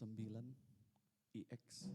9 IX.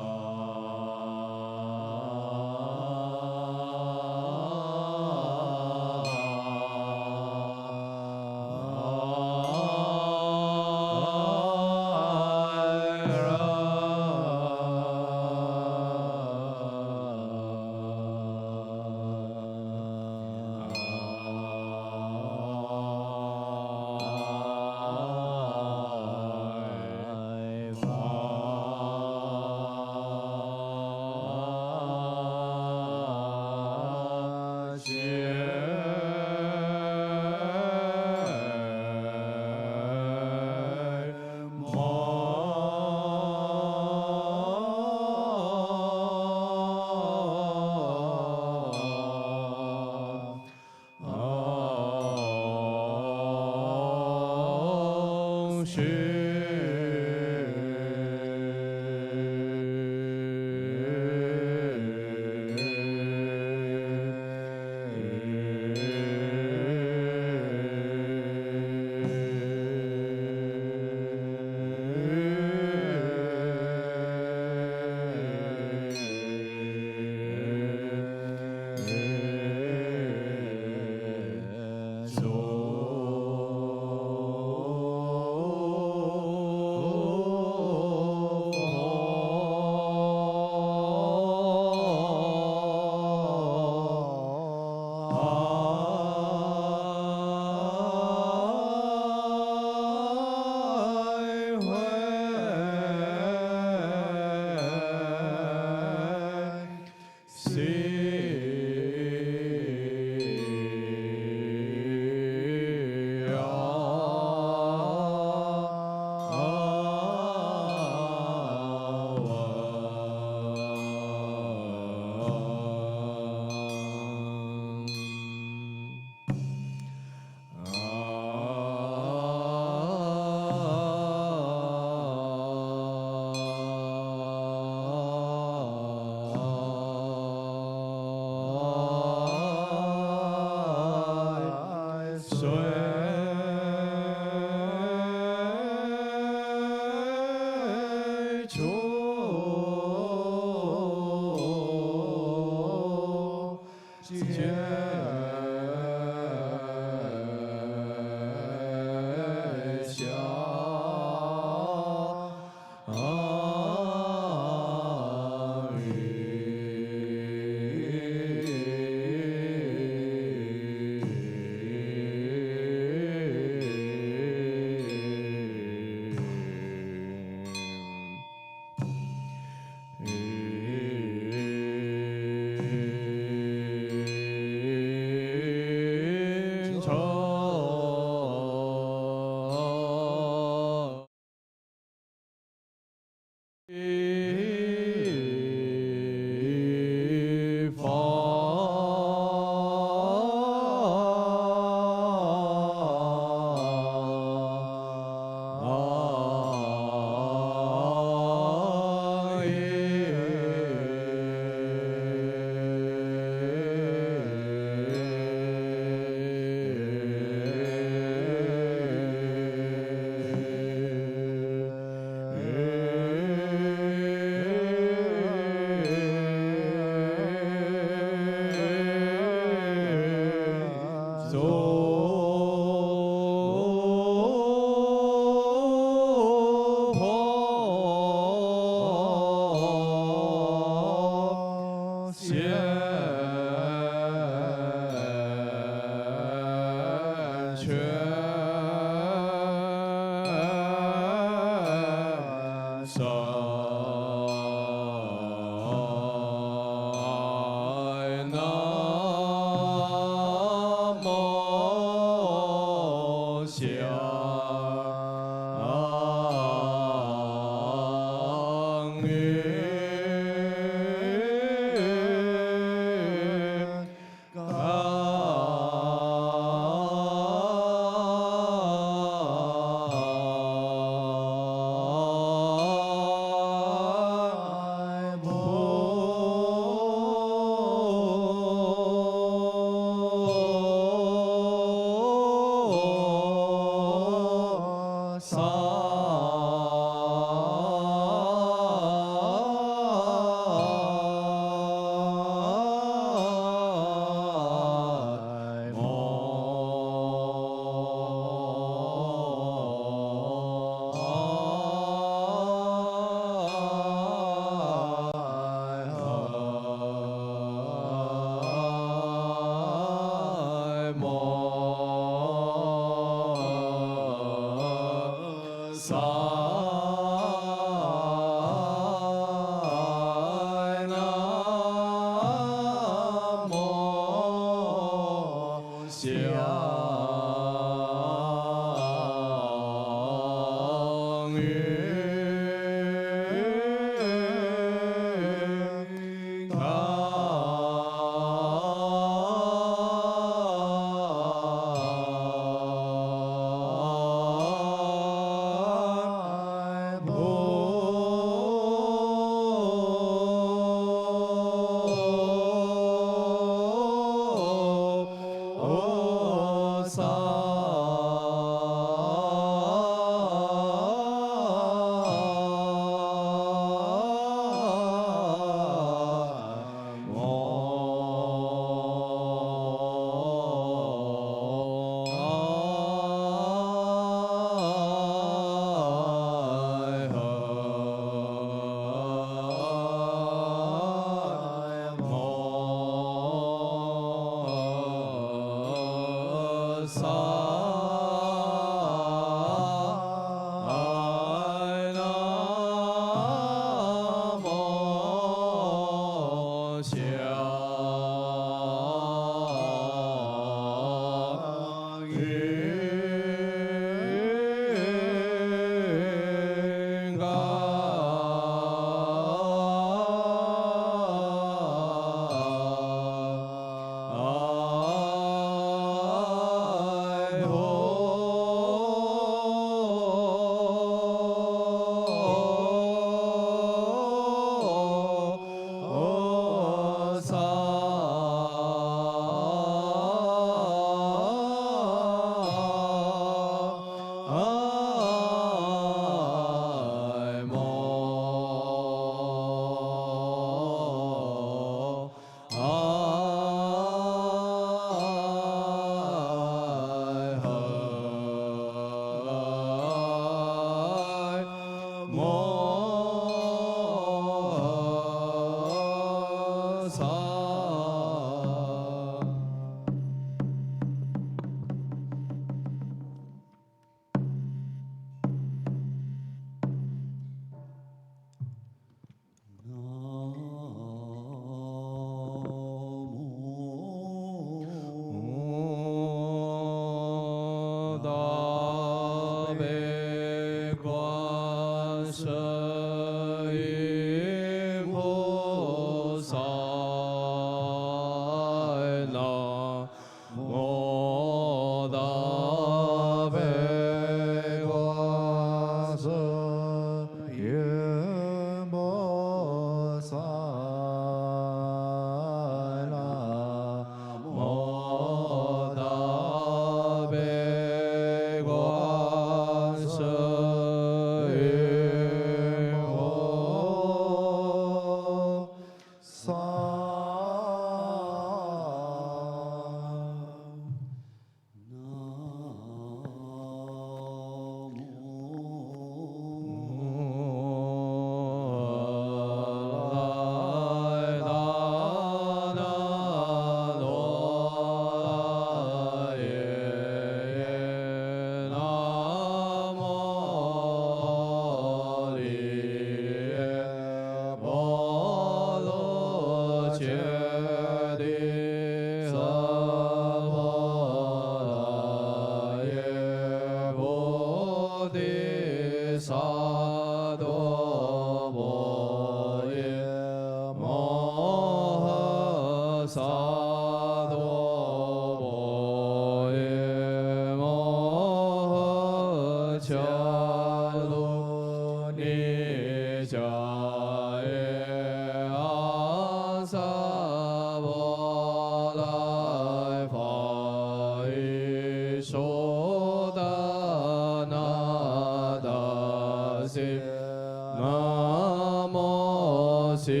Namo si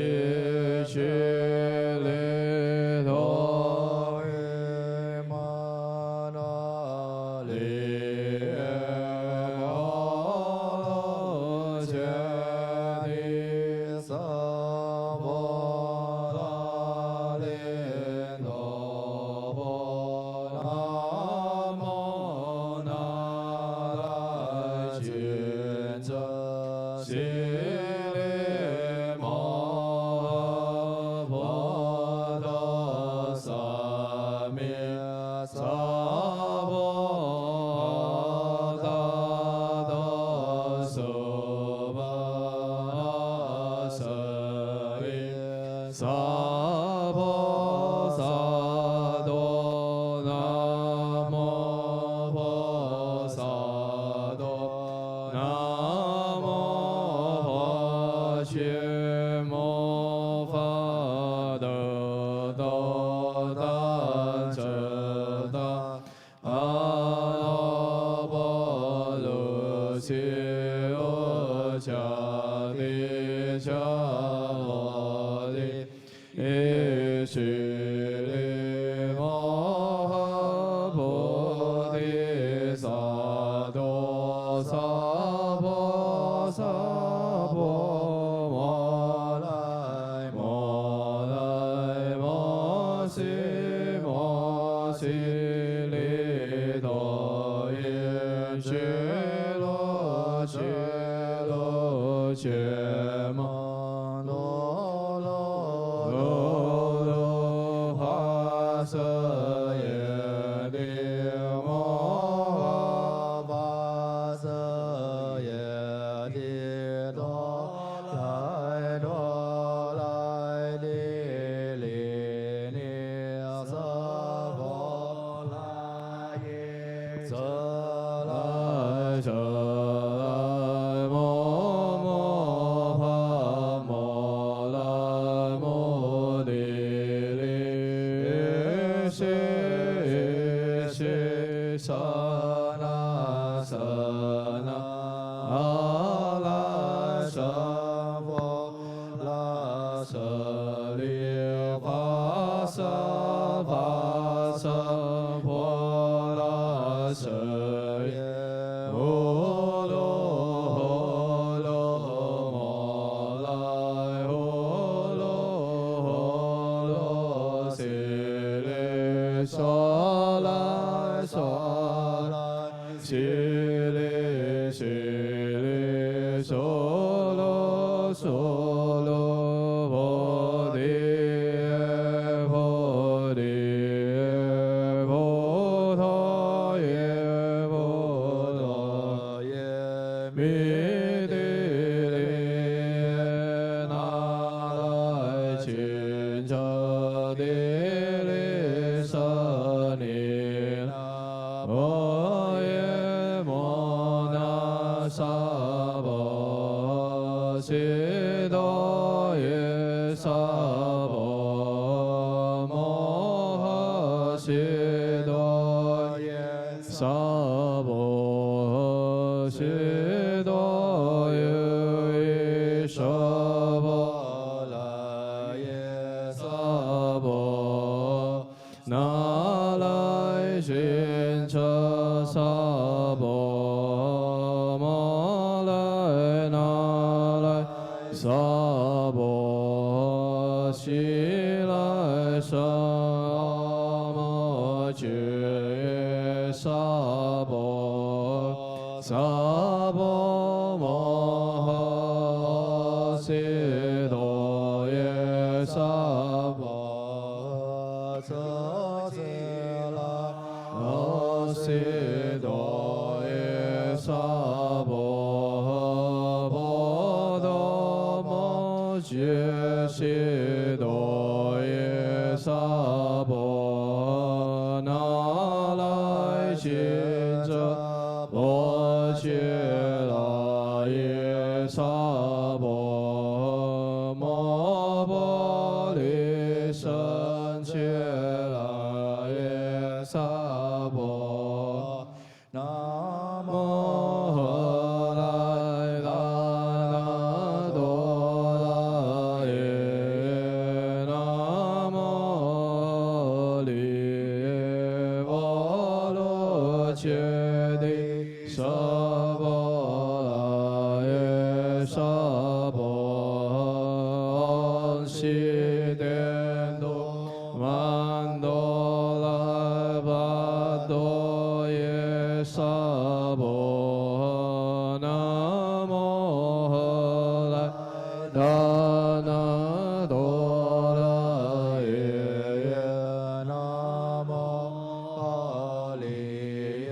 shi li do 丹遮达阿那巴鲁西欧迦帝迦罗帝伊须利摩诃菩提萨埵萨婆萨婆摩来摩来摩西摩西利多因须罗须罗须摩罗罗罗罗哈瑟耶利摩巴瑟耶利多来多来利利尼瑟婆拉耶瑟来瑟来摩摩帕摩来摩利利西西萨那萨那阿拉萨婆拉舍利帕萨帕萨婆拉舍耶呼噜呼噜摩来呼噜呼噜西利娑来娑来西利西利娑罗娑罗菩提菩提菩提耶菩提耶弥帝利那来亲者帝利舍尼那摩耶摩那萨婆悉多耶萨婆摩诃悉多耶萨婆悉多耶舍婆拉耶萨婆那来亲者萨婆摩来那来萨婆悉来萨摩揭耶萨婆萨婆摩诃悉多耶萨婆萨悉来摩悉多耶萨婆婆多摩揭悉多耶萨婆那来亲者摩揭拉耶萨婆摩婆利胜揭拉耶萨婆南无何来达那多拉耶南无利耶波罗揭谛舍波拉耶舍婆悉殿多曼多来巴多耶萨婆南无何来达那多拉耶南无阿利耶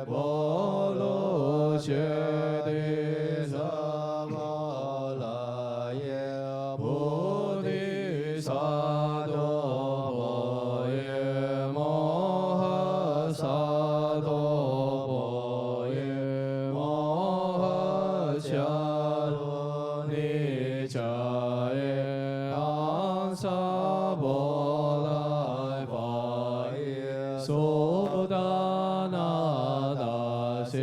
波罗苏达那达谢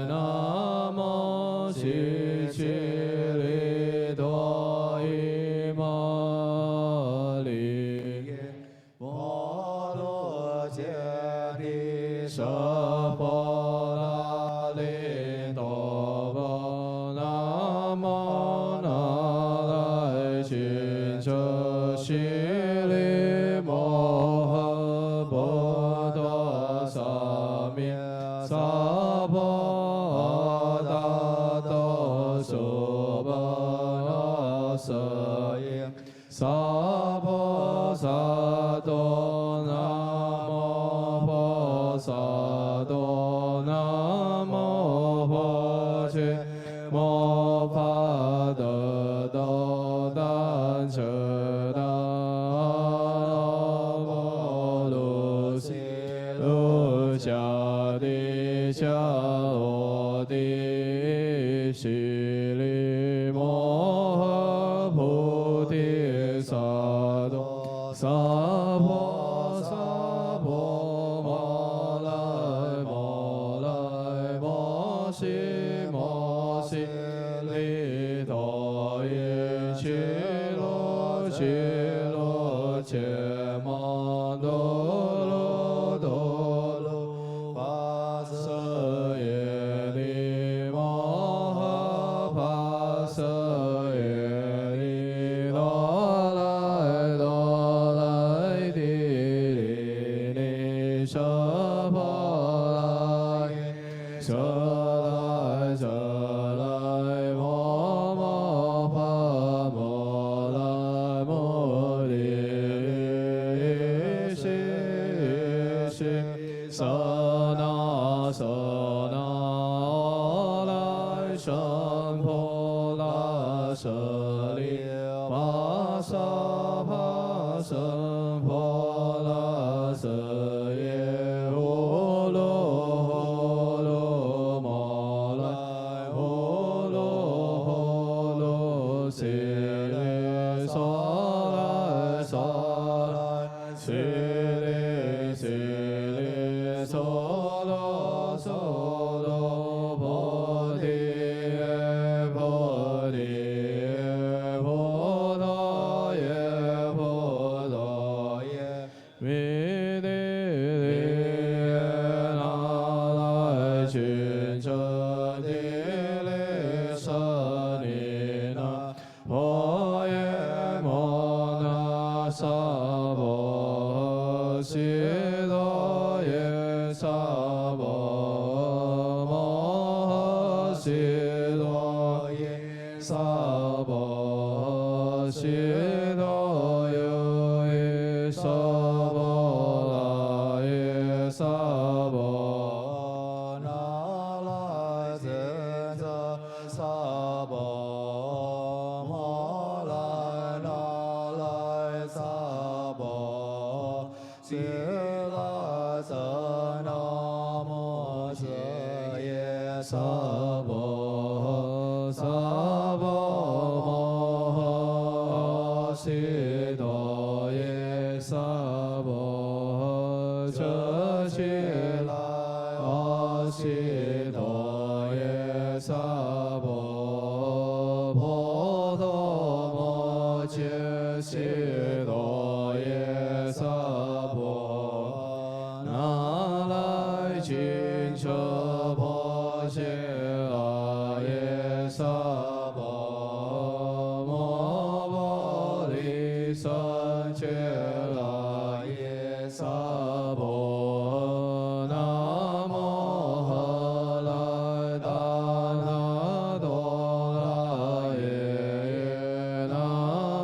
那摩悉吉利多伊玛利摩罗揭谛舍婆拉利多波那摩那来亲舍悉利摩诃波多萨弥萨婆达多苏巴那瑟耶萨婆萨多那摩婆萨多那摩婆切摩帕德多丹彻达摩卢西卢迦帝迦罗帝悉利摩诃菩提萨埵萨婆萨婆摩来摩来摩悉摩悉利多耶七罗七罗切摩多罗多罗巴瑟耶利摩诃巴瑟耶利多来多来帝利尼舍婆拉耶舍来摩摩帕摩来摩利悉悉舍那来舍婆拉舍利巴萨帕舍婆拉舍耶呼噜摩来呼噜悉利娑来娑来悉利娑罗娑罗菩提耶菩提耶菩提耶菩提耶弥帝利那来亲舍帝利舍尼那婆耶摩那萨婆诃悉多耶萨婆摩诃悉多耶萨婆诃悉多耶萨婆拉耶萨婆那来僧伽萨婆摩来那来萨婆悉来僧那摩舍耶萨婆诃萨婆摩诃悉多耶萨婆诃遮悉来阿悉多耶萨婆婆多摩揭悉多耶萨婆那来亲舍婆揭拉耶萨婆摩婆利三揭拉耶萨婆那摩诃来达那多拉耶那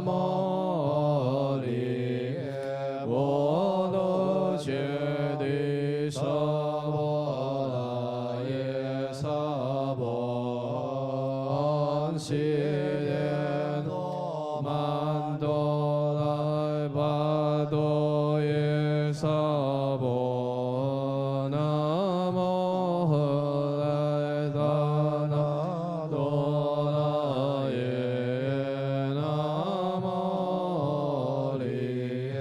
摩利耶波罗揭谛舍婆拉耶萨婆安悉莲多曼多来巴多耶萨婆那摩诃来达那多拉耶那摩利耶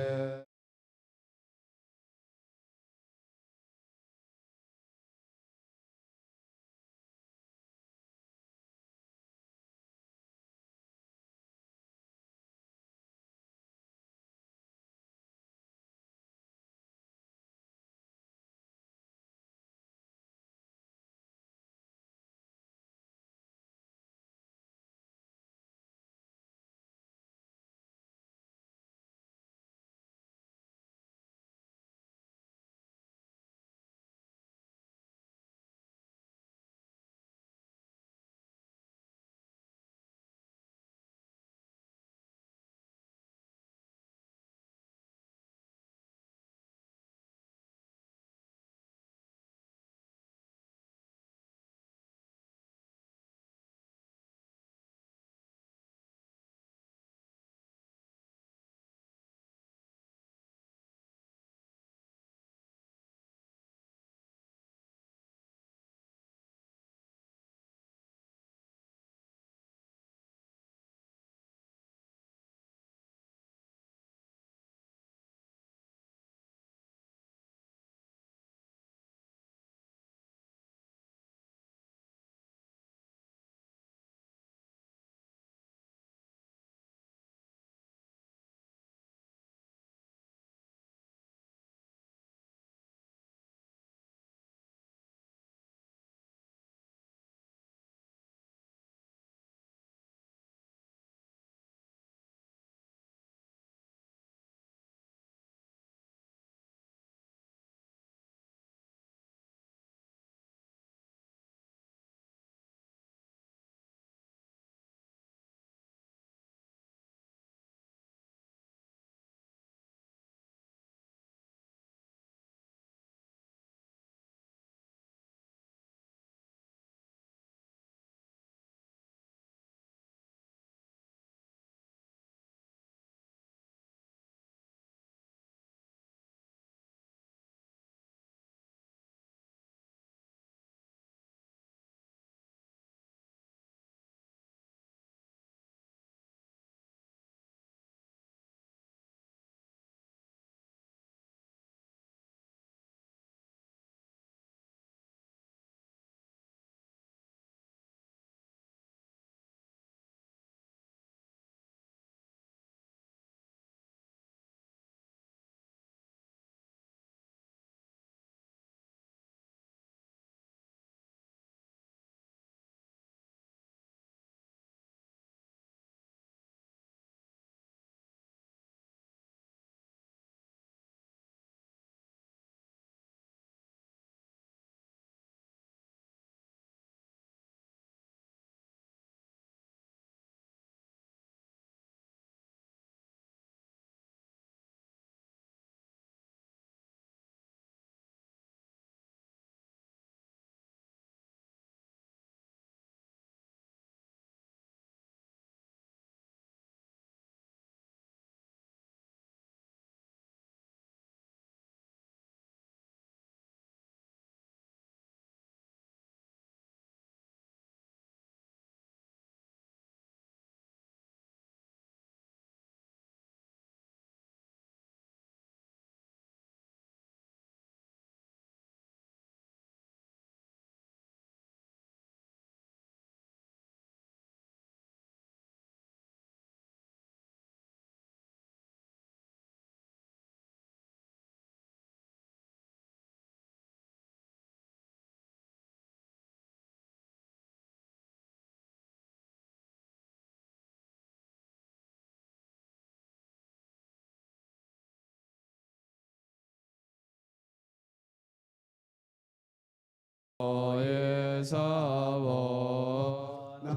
萨婆，那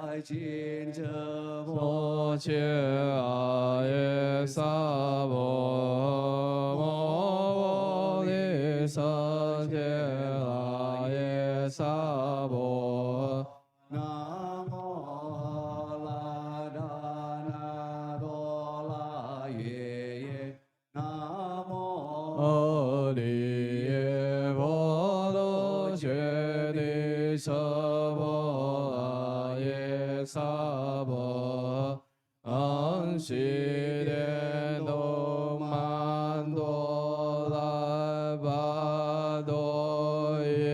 来金遮婆，摩切阿耶萨婆，摩婆利萨切阿耶萨婆。南无拉达那多拉耶耶，南无阿利耶波罗揭谛萨婆阿耶萨婆，安息莲多曼多来巴多耶。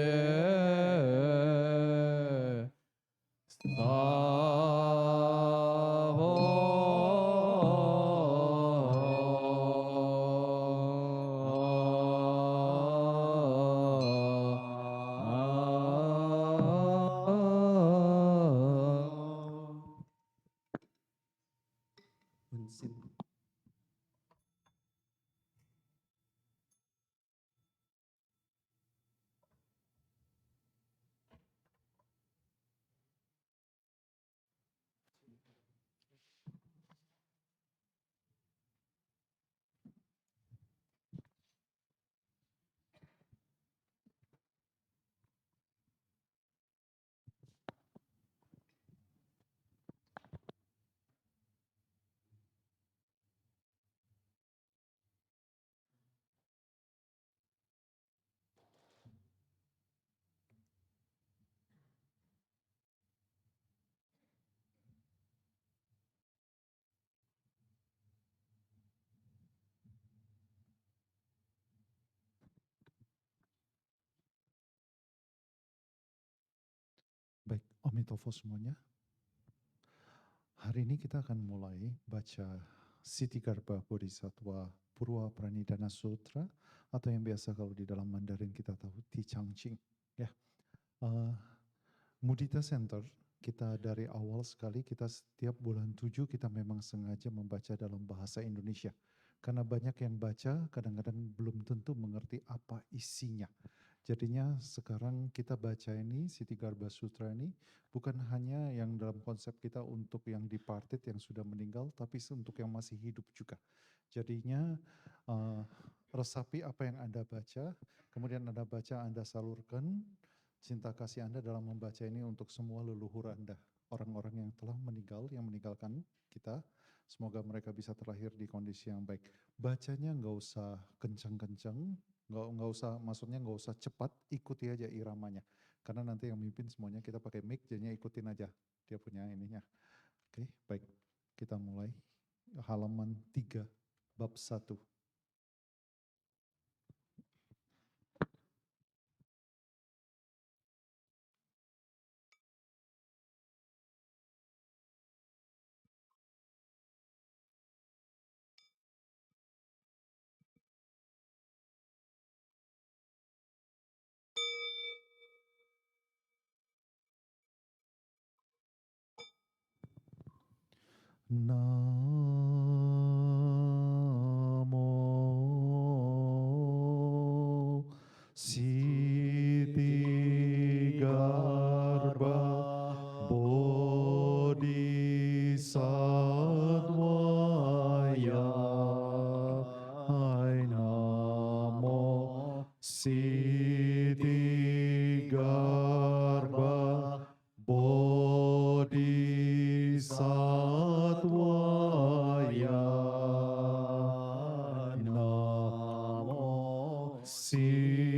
Unsin. Baik, Omitofo semuanya. Hari ini kita akan mulai baca Sitigarbha Bodhisattva Purwa Pranidhana Sutra, atau yang biasa kalau di dalam Mandarin kita tahu Ti Chang Ching. Ya, Mudita Center kita dari awal sekali, kita setiap bulan 7 kita memang sengaja membaca dalam bahasa Indonesia. Karena banyak yang baca kadang-kadang belum tentu mengerti apa isinya. Jadinya sekarang kita baca ini, Sitigarbha Sutra ini, bukan hanya yang dalam konsep kita untuk yang departed, yang sudah meninggal, tapi untuk yang masih hidup juga. Jadinya resapi apa yang Anda baca, kemudian Anda baca, Anda salurkan cinta kasih Anda dalam membaca ini untuk semua leluhur Anda. Orang-orang yang telah meninggal, yang meninggalkan kita, semoga mereka bisa terlahir di kondisi yang baik. Bacanya nggak usah kencang-kencang, nggak usah, maksudnya nggak usah cepat, ikuti aja iramanya. Karena nanti yang mimpin semuanya kita pakai mic, jadinya ikutin aja dia punya ininya. Oke, baik. Kita mulai. Halaman 3, bab 1. Namo Sitigarbha Bodhisattvaya. Hai Namo Sitigarbha Bodhisattvaya. Namo Sitigarbha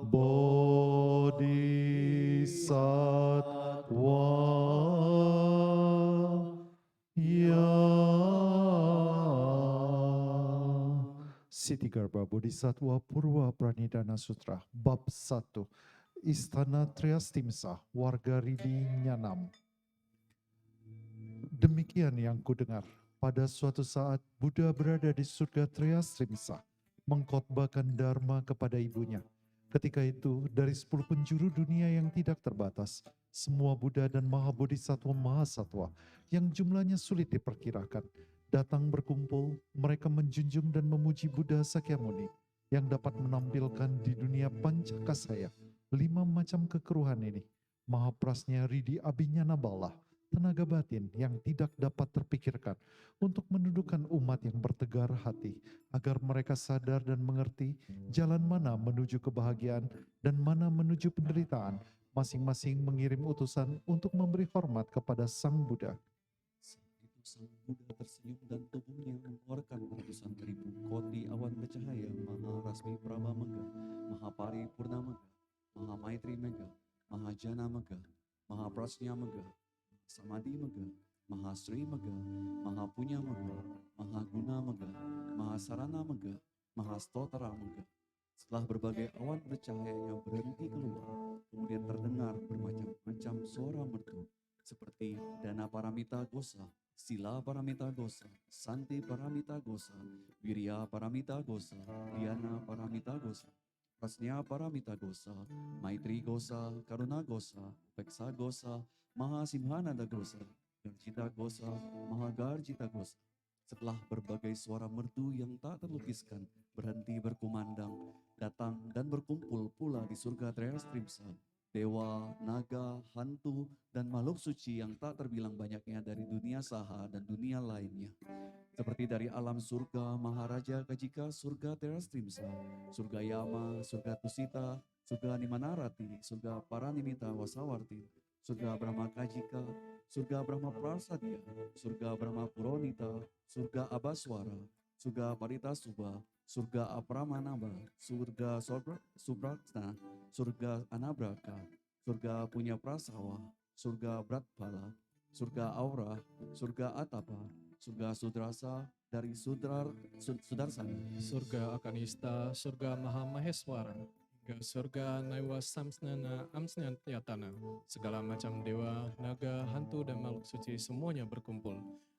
Bodhisattvaya. Sitigarbha Bodhisattva Purwa Pranidhana Sutra, bab 1. Istana Triastimsa, warga Ridi Nyanam. Demikian yang kudengar, pada suatu saat Buddha berada di surga Triastimsa, mengkhotbahkan Dharma kepada ibunya. Ketika itu, dari 10 penjuru dunia yang tidak terbatas, semua Buddha dan Mahabodhisattva Mahasatwa yang jumlahnya sulit diperkirakan, datang berkumpul. Mereka menjunjung dan memuji Buddha Sakyamuni. yang dapat menampilkan di dunia pancakasaya 5 macam kekeruhan ini. Mahaprasnya Ridi Abinyana Bala, tenaga batin yang tidak dapat terpikirkan untuk menundukkan umat yang bertegar hati agar mereka sadar dan mengerti jalan mana menuju kebahagiaan dan mana menuju penderitaan. Masing-masing mengirim utusan untuk memberi hormat kepada Sang Buddha. Saat itu Sang Buddha tersenyum dan tubuhnya mengeluarkan ratusan ribu koti awan bercahaya Maha Rasmi Prabha Mega, Maha Paripurna Mega, Maha Maitri Mega, Maha Jana Mega, Maha Prasnya Mega, Samadhi Mega, Maha Sri Mega, Maha Punya Mega, Maha Guna Mega, Maha Sarana Mega, Maha Stotara Mega. Setelah berbagai awan bercahaya yang berhenti keluar, kemudian terdengar bermacam-macam suara merdu seperti Dana Paramita Gosa, Sila Paramita Gosa, Santi Paramita Gosa, Wirya Paramita Gosa, Dhyana Paramita Gosa, Prasnya Paramita Gosa, Maitri Gosa, Karuna Gosa, Peksa Gosa, Mahasimhananda Gosa, Garjita Gosa, Mahagarjita Gosa. Setelah berbagai suara merdu yang tak terlukiskan berhenti berkumandang, datang dan berkumpul pula di surga Trayastrimsa, dewa, naga, hantu, dan makhluk suci yang tak terbilang banyaknya dari dunia saha dan dunia lainnya. Seperti dari alam surga Maharaja Kajika, surga Trayastrimsa, surga Yama, surga Tusita, surga Nimanarati, surga Paranimita Wasawarti, surga Brahma Kajika, surga Brahma Prasadya, surga Brahma Puronita, surga Abaswara, surga Parita Subha, surga Apramanaba, surga Subrakna, surga Anabraka, surga Punya Prasawa, surga Bratpala, surga Aura, surga Atapa, surga Sudrasa dari Sudarsana, surga Akanista, surga Maha Maheswara, hingga surga Naiwa Samsnana Amsnyatana. Segala macam dewa, naga, hantu, dan makhluk suci semuanya berkumpul.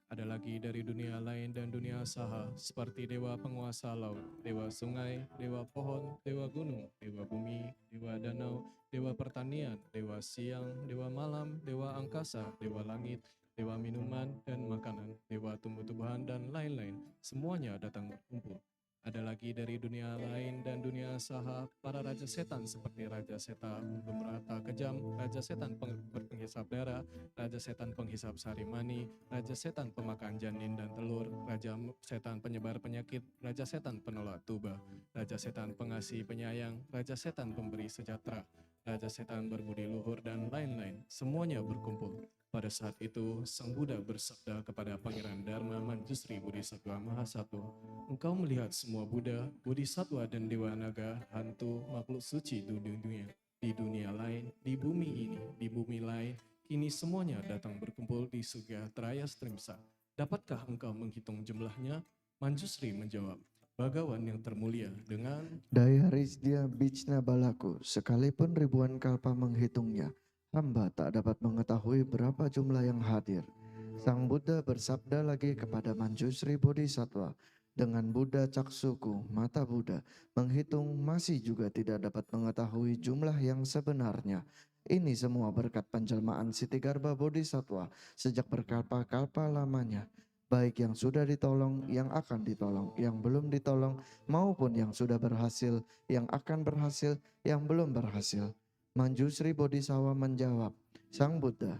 Ada lagi dari dunia lain dan dunia saha, seperti dewa penguasa laut, dewa sungai, dewa pohon, dewa gunung, dewa bumi, dewa danau, dewa pertanian, dewa siang, dewa malam, dewa angkasa, dewa langit, dewa minuman dan makanan, dewa tumbuh-tumbuhan dan lain-lain. Semuanya datang berkumpul. Ada lagi dari dunia lain dan dunia saha, para raja setan seperti Raja Setan Pemberata Kejam, Raja Setan Penghisap Darah, Raja Setan Penghisap Sarimani, Raja Setan Pemakan Janin dan Telur, Raja Setan Penyebar Penyakit, Raja Setan Penolak Tuba, Raja Setan Pengasih Penyayang, Raja Setan Pemberi Sejahtera, Raja Setan Berbudi Luhur, dan lain-lain. Semuanya berkumpul. Pada saat itu, Sang Buddha bersabda kepada Pangeran Dharma Manjusri Bodhisattva Mahasatwa, "Engkau melihat semua Buddha, Bodhisattva, dan Dewa Naga, hantu, makhluk suci di dunia lain, di bumi ini, di bumi lain, kini semuanya datang berkumpul di surga Trayastrimsa. Dapatkah engkau menghitung jumlahnya?" Manjusri menjawab, "Bagawan yang termulia, dengan Daya Rizdia Bijna Balaku, sekalipun ribuan kalpa menghitungnya, hamba tak dapat mengetahui berapa jumlah yang hadir." Sang Buddha bersabda lagi kepada Manjusri Bodhisattva, "Dengan Buddha Caksuku, mata Buddha, menghitung masih juga tidak dapat mengetahui jumlah yang sebenarnya. Ini semua berkat penjelmaan Sitigarbha Bodhisattva sejak berkalpa-kalpa lamanya. Baik yang sudah ditolong, yang akan ditolong, yang belum ditolong, maupun yang sudah berhasil, yang akan berhasil, yang belum berhasil." Manjusri Bodhisattva menjawab, "Sang Buddha,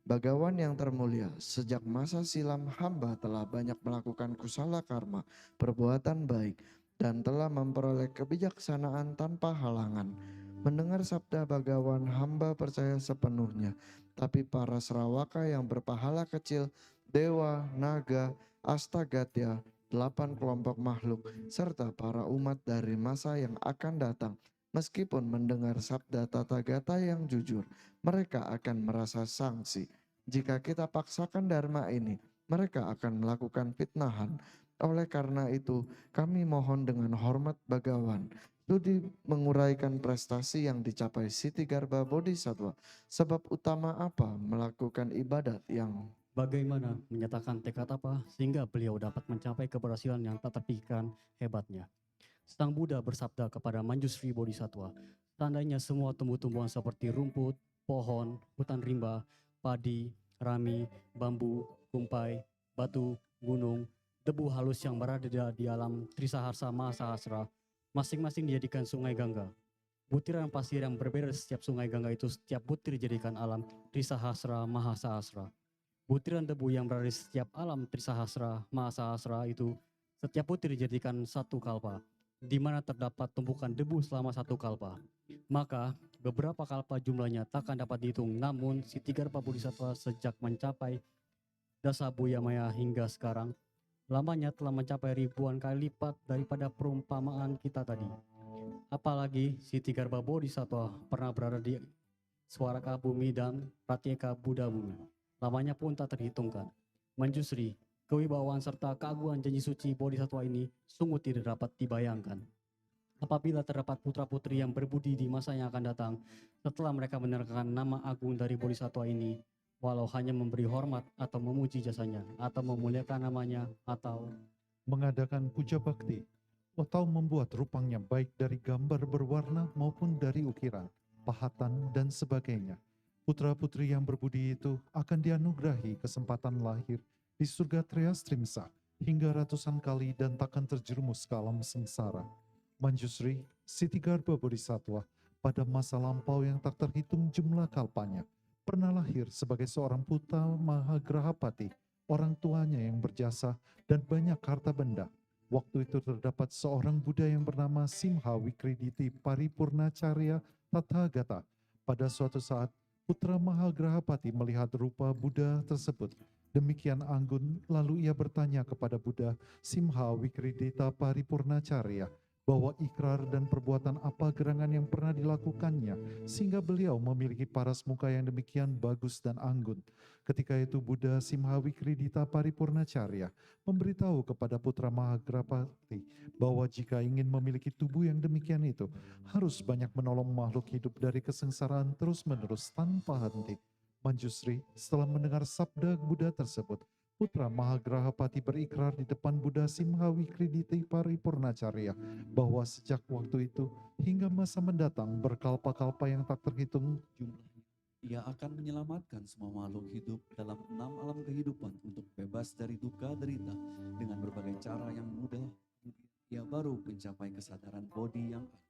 Bagawan yang termulia, sejak masa silam hamba telah banyak melakukan kusala karma, perbuatan baik, dan telah memperoleh kebijaksanaan tanpa halangan. Mendengar sabda Bagawan, hamba percaya sepenuhnya, tapi para Srawaka yang berpahala kecil, dewa, naga, astagatya, 8 kelompok makhluk, serta para umat dari masa yang akan datang, meskipun mendengar sabda Tathagata yang jujur, mereka akan merasa sangsi. Jika kita paksakan dharma ini, mereka akan melakukan fitnahan. Oleh karena itu, kami mohon dengan hormat Bagawan, studi menguraikan prestasi yang dicapai Sitigarbha Bodhisattva. Sebab utama apa melakukan ibadat yang Bagaimana menyatakan tekad apa sehingga beliau dapat mencapai keberhasilan yang tak terpikirkan hebatnya?" Sang Buddha bersabda kepada Manjusri Bodhisattva, "Seandainya semua tumbuh-tumbuhan seperti rumput, pohon, hutan rimba, padi, rami, bambu, kumpai, batu, gunung, debu halus yang berada di alam Trisaharsa Mahasahasra, masing-masing dijadikan sungai Gangga. Butiran pasir yang berbeda di setiap sungai Gangga itu setiap butir dijadikan alam Trisahasra Mahasahasra. Butiran debu yang berada di setiap alam Trisahasra Mahasahasra itu setiap butir dijadikan satu kalpa, di mana terdapat tumpukan debu selama satu kalpa. Maka beberapa kalpa jumlahnya takkan dapat dihitung, namun si Tigarpa Bodhisattva sejak mencapai Dasa Buya Maya hingga sekarang, lamanya telah mencapai ribuan kali lipat daripada perumpamaan kita tadi. Apalagi si Tigarpa Bodhisattva pernah berada di Swaraka bumi dan Pratyeka Buddha bumi. Lamanya pun tak terhitungkan. Manjusri, kewibawaan serta keagungan janji suci Bodhisattva ini sungguh tidak dapat dibayangkan. Apabila terdapat putra-putri yang berbudi di masa yang akan datang, setelah mereka menerangkan nama agung dari Bodhisattva ini, walau hanya memberi hormat atau memuji jasanya, atau memuliakan namanya, atau Mengadakan puja bakti, atau membuat rupanya baik dari gambar berwarna maupun dari ukiran, pahatan, dan sebagainya. Putra-putri yang berbudi itu akan dianugerahi kesempatan lahir di surga Triastrimsa hingga ratusan kali dan takkan terjerumus ke alam sengsara. Manjusri, si Tigarpa Bodhisattva, pada masa lampau yang tak terhitung jumlah kalpanya, pernah lahir sebagai seorang putra Mahagrahapati, orang tuanya yang berjasa dan banyak harta benda. Waktu itu terdapat seorang Buddha yang bernama Simha Wikriditi Paripurnacarya Tathagata. Pada suatu saat, putra Mahagrahapati melihat rupa Buddha tersebut. Demikian anggun, lalu ia bertanya kepada Buddha Simha Wikridita Paripurnacarya bahwa ikrar dan perbuatan apa gerangan yang pernah dilakukannya sehingga beliau memiliki paras muka yang demikian bagus dan anggun. Ketika itu Buddha Simha Wikridita Paripurnacarya memberitahu kepada putra Mahagrahapati bahwa jika ingin memiliki tubuh yang demikian itu harus banyak menolong makhluk hidup dari kesengsaraan terus-menerus tanpa henti. Manjusri, setelah mendengar sabda Buddha tersebut, putra Mahagrahapati berikrar di depan Buddha Simha Wikriditi Paripurnacarya bahwa sejak waktu itu hingga masa mendatang berkalpa-kalpa yang tak terhitung Jumlahnya, ia akan menyelamatkan semua makhluk hidup dalam 6 alam kehidupan untuk bebas dari duka derita dengan berbagai cara yang mudah. Ia baru mencapai kesadaran Bodhi yang agung.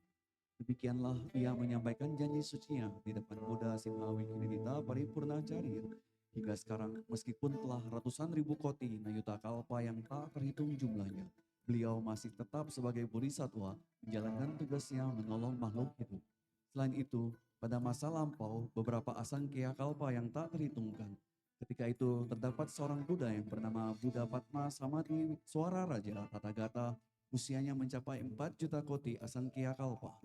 Demikianlah ia menyampaikan janji sucinya di depan Buddha Simha Wikridita Paripurnacarya. Hingga sekarang, meskipun telah ratusan ribu koti Nayuta Kalpa yang tak terhitung jumlahnya, beliau masih tetap sebagai Bodhisattva menjalankan tugasnya menolong makhluk hidup. Selain itu, pada masa lampau, beberapa asangkya kalpa yang tak terhitungkan. Ketika itu, terdapat seorang Buddha yang bernama Buddha Padma Samadhi Swara Raja Tathagata. Usianya mencapai 4 juta koti asangkya kalpa.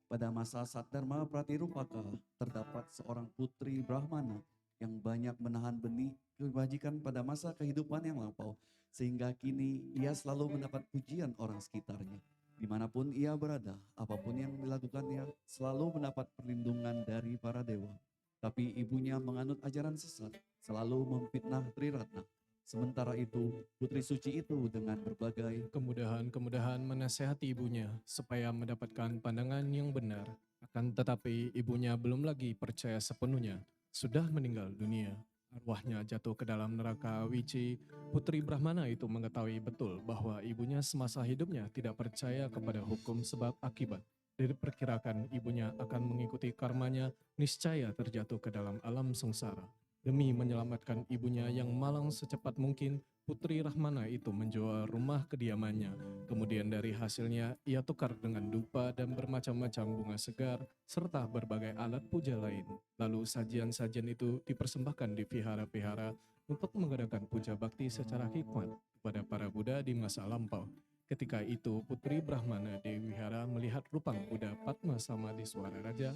Pada masa Saddharma Pratirupaka, terdapat seorang putri Brahmana yang banyak menahan benih kebajikan pada masa kehidupan yang lampau, sehingga kini ia selalu mendapat pujian orang sekitarnya. Dimanapun ia berada, apapun yang dilakukannya, selalu mendapat perlindungan dari para dewa. Tapi ibunya menganut ajaran sesat, selalu memfitnah Triratna. Sementara itu, putri suci itu dengan berbagai kemudahan menasehati ibunya supaya mendapatkan pandangan yang benar. Akan tetapi ibunya belum lagi percaya sepenuhnya. Sudah meninggal dunia, arwahnya jatuh ke dalam neraka Awici. Putri Brahmana itu mengetahui betul bahwa ibunya semasa hidupnya tidak percaya kepada hukum sebab akibat. Diperkirakan ibunya akan mengikuti karmanya, niscaya terjatuh ke dalam alam sengsara. Demi menyelamatkan ibunya yang malang secepat mungkin, Putri Rahmana itu menjual rumah kediamannya. Kemudian dari hasilnya ia tukar dengan dupa dan bermacam-macam bunga segar serta berbagai alat puja lain. Lalu sajian-sajian itu dipersembahkan di vihara-vihara untuk mengadakan puja bakti secara hikmat kepada para Buddha di masa lampau. Ketika itu Putri Brahmana di wihara melihat rupang Buddha Padma Samadhiswara Raja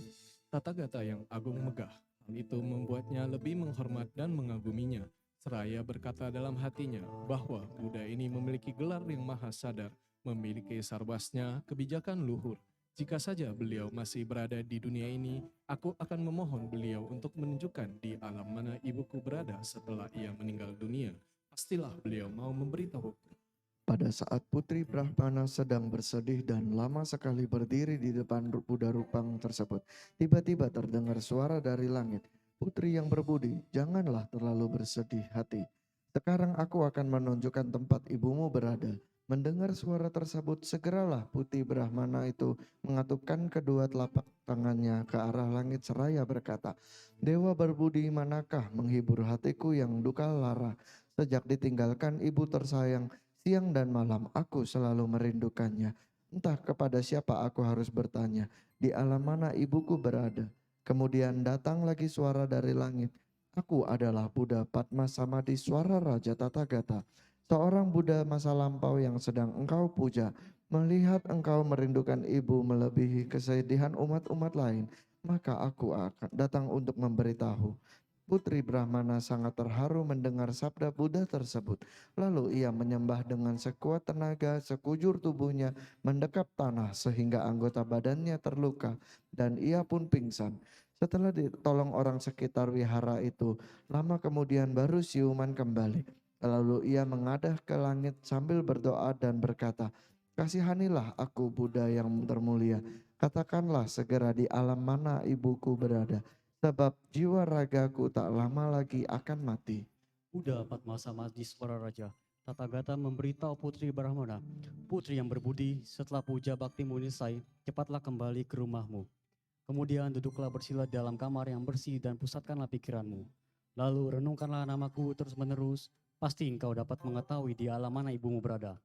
Tathagata yang agung megah. Hal itu membuatnya lebih menghormat dan mengaguminya. Seraya berkata dalam hatinya bahwa Buddha ini memiliki gelar yang maha sadar, memiliki sarwasnya kebijakan luhur. Jika saja beliau masih berada di dunia ini, aku akan memohon beliau untuk menunjukkan di alam mana ibuku berada setelah ia meninggal dunia. Pastilah beliau mau memberitahu. Pada saat Putri Brahmana sedang bersedih dan lama sekali berdiri di depan Buddha Rupang tersebut, tiba-tiba terdengar suara dari langit. Putri yang berbudi, janganlah terlalu bersedih hati. Sekarang aku akan menunjukkan tempat ibumu berada. Mendengar suara tersebut, segeralah putih Brahmana itu mengatupkan kedua telapak tangannya ke arah langit seraya berkata, Dewa berbudi manakah menghibur hatiku yang duka lara? Sejak ditinggalkan ibu tersayang, siang dan malam aku selalu merindukannya. Entah kepada siapa aku harus bertanya, di alam mana ibuku berada? Kemudian datang lagi suara dari langit, aku adalah Buddha Padma Samadhi suara Raja Tathagata. Seorang Buddha masa lampau yang sedang engkau puja, melihat engkau merindukan ibu melebihi kesedihan umat-umat lain, maka aku akan datang untuk memberitahu. Putri Brahmana sangat terharu mendengar sabda Buddha tersebut. Lalu ia menyembah dengan sekuat tenaga, sekujur tubuhnya mendekap tanah sehingga anggota badannya terluka dan ia pun pingsan. Setelah ditolong orang sekitar wihara itu, lama kemudian baru siuman kembali. Lalu ia mengadah ke langit sambil berdoa dan berkata, kasihanilah aku Buddha yang termulia. Katakanlah segera di alam mana ibuku berada. Sebab jiwa ragaku tak lama lagi akan mati. Buddha Padma Samadhi Swara Raja Tathagata memberitahu Putri Brahmana, putri yang berbudi, setelah puja baktimu selesai, cepatlah kembali ke rumahmu. Kemudian duduklah bersila dalam kamar yang bersih dan pusatkanlah pikiranmu. Lalu renungkanlah namaku terus-menerus, pasti engkau dapat mengetahui di alam mana ibumu berada.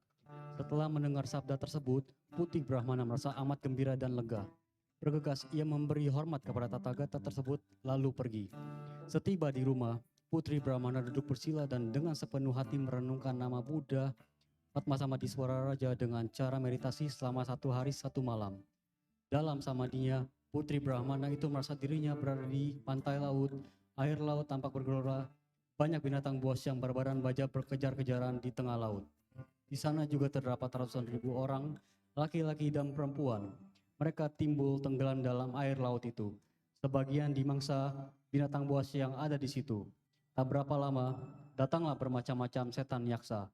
Setelah mendengar sabda tersebut, Putri Brahmana merasa amat gembira dan lega. Bergegas ia memberi hormat kepada Tathagata tersebut, lalu pergi. Setiba di rumah, Putri Brahmana duduk bersila dan dengan sepenuh hati merenungkan nama Buddha Padma Samadhi Swara Raja dengan cara meditasi selama 1 hari 1 malam. Dalam samadinya, Putri Brahmana itu merasa dirinya berada di pantai laut, air laut tampak bergelora, banyak binatang buas yang berbadan baja berkejar-kejaran di tengah laut. Di sana juga terdapat ratusan ribu orang, laki-laki dan perempuan. Mereka timbul tenggelam dalam air laut itu. Sebagian dimangsa binatang buas yang ada di situ. Tak berapa lama, datanglah bermacam-macam setan yaksa.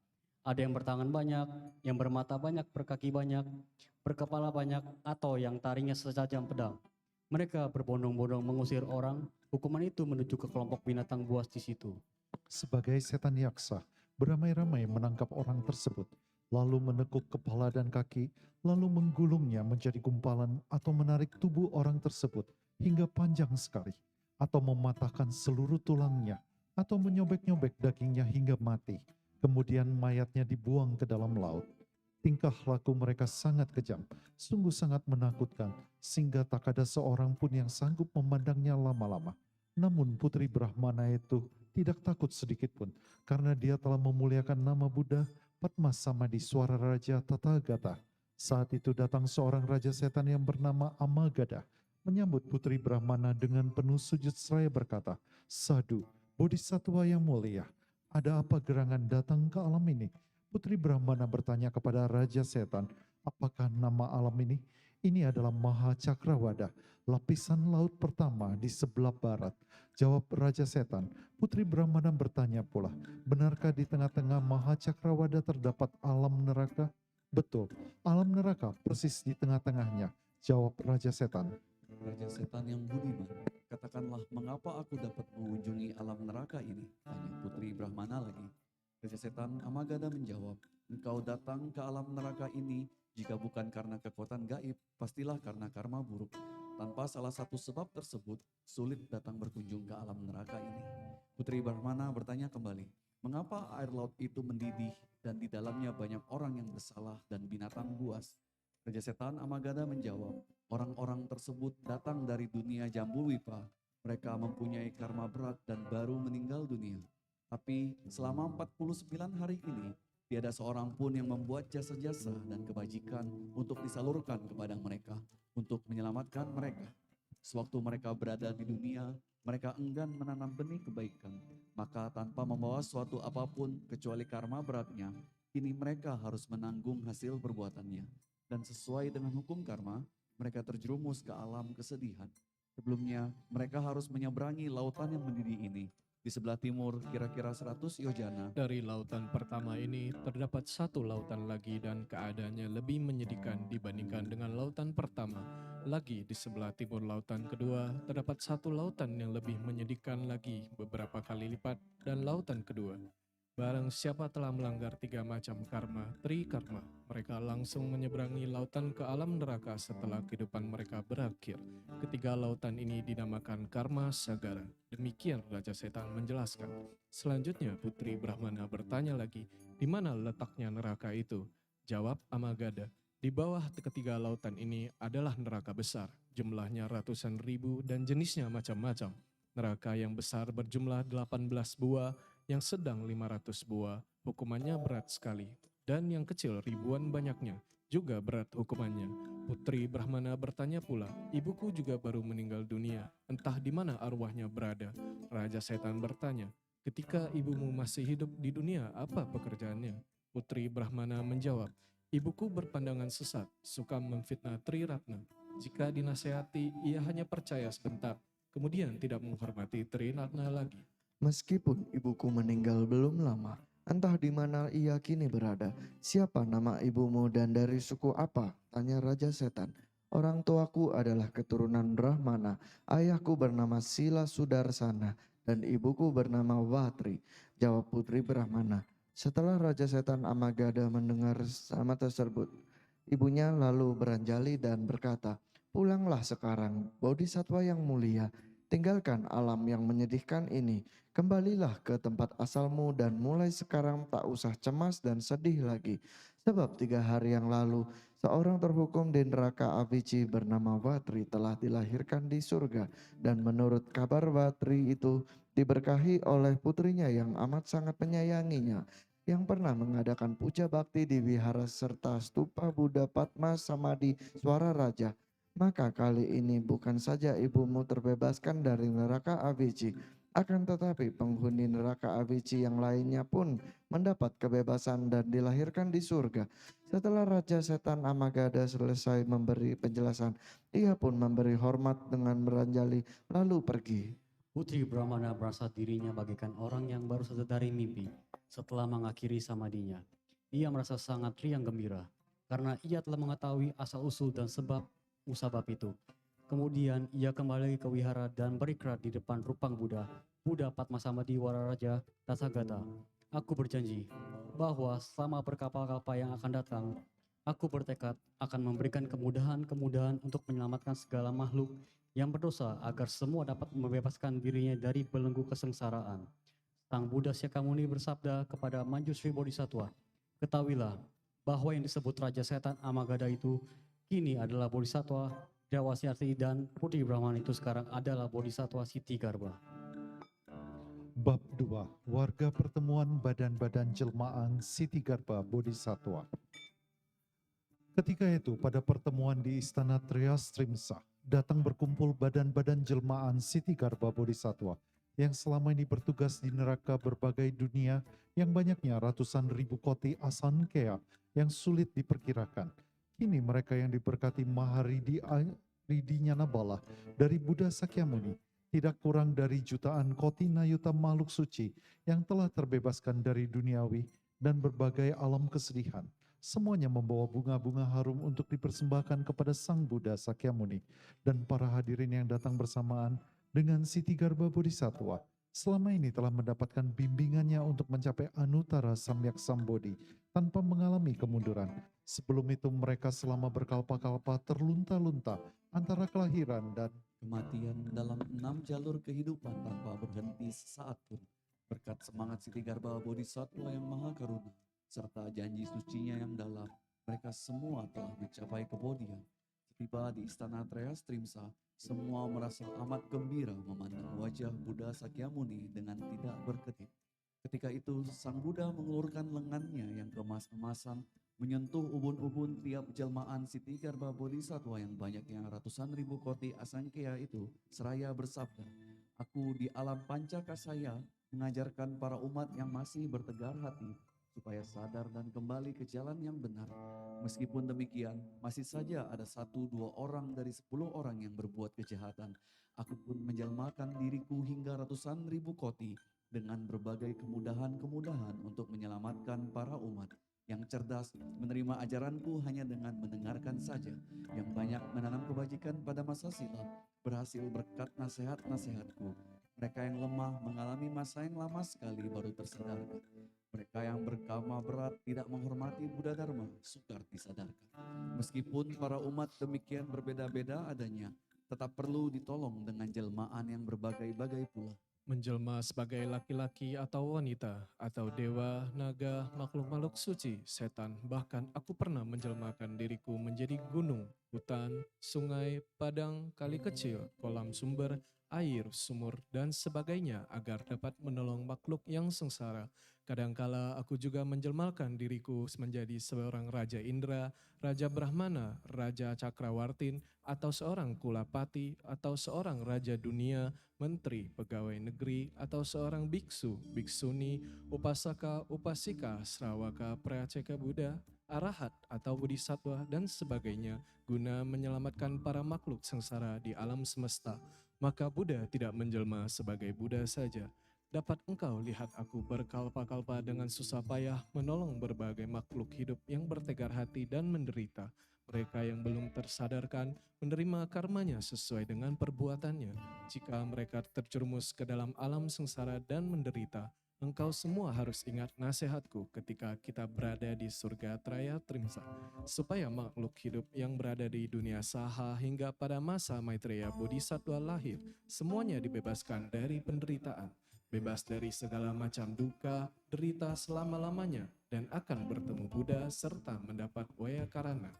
Ada yang bertangan banyak, yang bermata banyak, berkaki banyak, berkepala banyak, atau yang taringnya setajam pedang. Mereka berbondong-bondong mengusir orang. Hukuman itu menuju ke kelompok binatang buas di situ. Sebagai setan yaksa, beramai-ramai menangkap orang tersebut, lalu menekuk kepala dan kaki, lalu menggulungnya menjadi gumpalan atau menarik tubuh orang tersebut hingga panjang sekali, atau mematahkan seluruh tulangnya, atau menyobek-nyobek dagingnya hingga mati. Kemudian mayatnya dibuang ke dalam laut. Tingkah laku mereka sangat kejam, sungguh sangat menakutkan, sehingga tak ada seorang pun yang sanggup memandangnya lama-lama. Namun Putri Brahmana itu tidak takut sedikit pun, karena dia telah memuliakan nama Buddha Padma Samadhi Swara Raja Tathagata. Saat itu datang seorang raja setan yang bernama Amagada, menyambut Putri Brahmana dengan penuh sujud seraya berkata, Sadhu, Bodhisattva yang mulia, ada apa gerangan datang ke alam ini? Putri Brahmana bertanya kepada Raja Setan, apakah nama alam ini? Ini adalah Maha Cakrawada, lapisan laut pertama di sebelah barat. Jawab Raja Setan. Putri Brahmana bertanya pula, benarkah di tengah-tengah Maha Cakrawada terdapat alam neraka? Betul, alam neraka persis di tengah-tengahnya. Jawab Raja Setan. Raja setan yang budiman, katakanlah mengapa aku dapat mengunjungi alam neraka ini? Tanya Putri Brahmana lagi. Raja setan Amagada menjawab, engkau datang ke alam neraka ini jika bukan karena kekuatan gaib, pastilah karena karma buruk. Tanpa salah satu sebab tersebut, sulit datang berkunjung ke alam neraka ini. Putri Brahmana bertanya kembali, mengapa air laut itu mendidih dan di dalamnya banyak orang yang bersalah dan binatang buas? Raja setan Amagada menjawab, orang-orang tersebut datang dari dunia Jambulwipa. Mereka mempunyai karma berat dan baru meninggal dunia. Tapi selama 49 hari ini, tiada seorang pun yang membuat jasa-jasa dan kebajikan untuk disalurkan kepada mereka, untuk menyelamatkan mereka. Sewaktu mereka berada di dunia, mereka enggan menanam benih kebaikan. Maka tanpa membawa suatu apapun kecuali karma beratnya, kini mereka harus menanggung hasil perbuatannya. Dan sesuai dengan hukum karma, mereka terjerumus ke alam kesedihan. Sebelumnya, mereka harus menyeberangi lautan yang mendidih ini. Di sebelah timur kira-kira 100 yojana. Dari lautan pertama ini terdapat satu lautan lagi dan keadaannya lebih menyedihkan dibandingkan dengan lautan pertama. Lagi di sebelah timur lautan kedua terdapat satu lautan yang lebih menyedihkan lagi beberapa kali lipat dan lautan kedua. Barang siapa telah melanggar 3 macam karma, trikarma, mereka langsung menyeberangi lautan ke alam neraka setelah kehidupan mereka berakhir. Ketiga lautan ini dinamakan karma sagara. Demikian Raja Setan menjelaskan. Selanjutnya Putri Brahmana bertanya lagi, di mana letaknya neraka itu? Jawab Amagada, di bawah ketiga lautan ini adalah neraka besar. Jumlahnya ratusan ribu dan jenisnya macam-macam. Neraka yang besar berjumlah 18 buah, yang sedang 500 buah, hukumannya berat sekali. Dan yang kecil ribuan banyaknya, juga berat hukumannya. Putri Brahmana bertanya pula, ibuku juga baru meninggal dunia, entah di mana arwahnya berada. Raja Setan bertanya, ketika ibumu masih hidup di dunia, apa pekerjaannya? Putri Brahmana menjawab, ibuku berpandangan sesat, suka memfitnah Triratna. Jika dinasehati, ia hanya percaya sebentar, kemudian tidak menghormati Triratna lagi. Meskipun ibuku meninggal belum lama, entah di mana ia kini berada. Siapa nama ibumu dan dari suku apa? Tanya Raja Setan. Orang tuaku adalah keturunan Brahmana. Ayahku bernama Sila Sudarsana dan ibuku bernama Vatri. Jawab Putri Brahmana. Setelah Raja Setan Amagada mendengar sama tersebut, ibunya lalu beranjali dan berkata, pulanglah sekarang, Bodhisatwa yang mulia. Tinggalkan alam yang menyedihkan ini. Kembalilah ke tempat asalmu dan mulai sekarang tak usah cemas dan sedih lagi. Sebab 3 hari yang lalu seorang terhukum di neraka Avici bernama Vatri telah dilahirkan di surga. Dan menurut kabar Vatri itu diberkahi oleh putrinya yang amat sangat menyayanginya. Yang pernah mengadakan puja bakti di wihara serta stupa Buddha Padma Samadhi Suara Raja. Maka kali ini bukan saja ibumu terbebaskan dari neraka Avici, akan tetapi penghuni neraka Avici yang lainnya pun mendapat kebebasan dan dilahirkan di surga. Setelah Raja Setan Amagada selesai memberi penjelasan, ia pun memberi hormat dengan meranjali lalu pergi. Putri Brahmana merasa dirinya bagaikan orang yang baru saja dari mimpi setelah mengakhiri samadinya. Ia merasa sangat riang gembira karena ia telah mengetahui asal-usul dan sebab itu. Kemudian ia kembali ke wihara dan berikrar di depan rupang Buddha, Buddha Padmasamadi Wararaja Tathagata. Aku berjanji bahwa selama berkapal-kapal yang akan datang, aku bertekad akan memberikan kemudahan-kemudahan untuk menyelamatkan segala makhluk yang berdosa agar semua dapat membebaskan dirinya dari belenggu kesengsaraan. Sang Buddha Syakyamuni bersabda kepada Manjusri Bodhisattva, ketahuilah bahwa yang disebut Raja Setan Amagada itu kini adalah Bodhisattva Dewa Syarti dan Putri Brahmana itu sekarang adalah Bodhisattva Siti Garba. Bab 2. Warga pertemuan badan-badan jelmaan Siti Garba Bodhisattva. Ketika itu pada pertemuan di Istana Triastrimsa, datang berkumpul badan-badan jelmaan Siti Garba Bodhisattva yang selama ini bertugas di neraka berbagai dunia yang banyaknya ratusan ribu koti asankya yang sulit diperkirakan. Kini mereka yang diberkati Maharidi Nabala dari Buddha Sakyamuni tidak kurang dari jutaan koti nayuta makhluk suci yang telah terbebaskan dari duniawi dan berbagai alam kesedihan. Semuanya membawa bunga-bunga harum untuk dipersembahkan kepada Sang Buddha Sakyamuni dan para hadirin yang datang bersamaan dengan Siti Garba Bodhisattva. Selama ini telah mendapatkan bimbingannya untuk mencapai Anuttara Samyak Sambodhi tanpa mengalami kemunduran. Sebelum itu mereka selama berkalpa-kalpa terlunta-lunta antara kelahiran dan Kematian dalam 6 jalur kehidupan tanpa berhenti sesaat pun. Berkat semangat Siti Garba Bodhisattva yang maha karuna, serta janji sucinya yang dalam, mereka semua telah mencapai kebodian. Tiba di Istana Triastrimsa, semua merasa amat gembira memandang wajah Buddha Sakyamuni dengan tidak berkedip. Ketika itu, Sang Buddha mengulurkan lengannya yang kemas-emasan, menyentuh ubun-ubun tiap jelmaan Siti Garba Bodhisattva yang banyaknya ratusan ribu koti asankya itu, seraya bersabda, aku di alam pancakasaya mengajarkan para umat yang masih bertegar hati, supaya sadar dan kembali ke jalan yang benar. Meskipun demikian, masih saja ada 1-2 orang dari 10 orang yang berbuat kejahatan. Aku pun menjelmakan diriku hingga ratusan ribu koti dengan berbagai kemudahan-kemudahan untuk menyelamatkan para umat. Yang cerdas menerima ajaranku hanya dengan mendengarkan saja. Yang banyak menanam kebajikan pada masa silam berhasil berkat nasihat-nasihatku. Mereka yang lemah mengalami masa yang lama sekali baru tersadarkan. Mereka yang berkarma berat tidak menghormati Buddha Dharma, sukar disadarkan. Meskipun para umat demikian berbeda-beda adanya, tetap perlu ditolong dengan jelmaan yang berbagai-bagai pula. Menjelma sebagai laki-laki atau wanita, atau dewa, naga, makhluk-makhluk suci, setan, bahkan aku pernah menjelmakan diriku menjadi gunung, hutan, sungai, padang, kali kecil, kolam sumber, air, sumur, dan sebagainya agar dapat menolong makhluk yang sengsara. Kadangkala aku juga menjelmakan diriku menjadi seorang Raja Indra, Raja Brahmana, Raja Cakrawartin, atau seorang Kulapati, atau seorang Raja Dunia, menteri, pegawai negeri, atau seorang biksu, biksuni, upasaka, upasika, srawaka, praceka Buddha, arahat atau bodhisattva dan sebagainya guna menyelamatkan para makhluk sengsara di alam semesta. Maka Buddha tidak menjelma sebagai Buddha saja. Dapat engkau lihat aku berkalpa-kalpa dengan susah payah menolong berbagai makhluk hidup yang bertegar hati dan menderita. Mereka yang belum tersadarkan menerima karmanya sesuai dengan perbuatannya. Jika mereka terjerumus ke dalam alam sengsara dan menderita, engkau semua harus ingat nasihatku ketika kita berada di surga Traya Trimsa, supaya makhluk hidup yang berada di dunia saha hingga pada masa Maitreya Bodhisattva lahir, semuanya dibebaskan dari penderitaan, bebas dari segala macam duka, derita selama-lamanya, dan akan bertemu Buddha serta mendapat Wayakarana.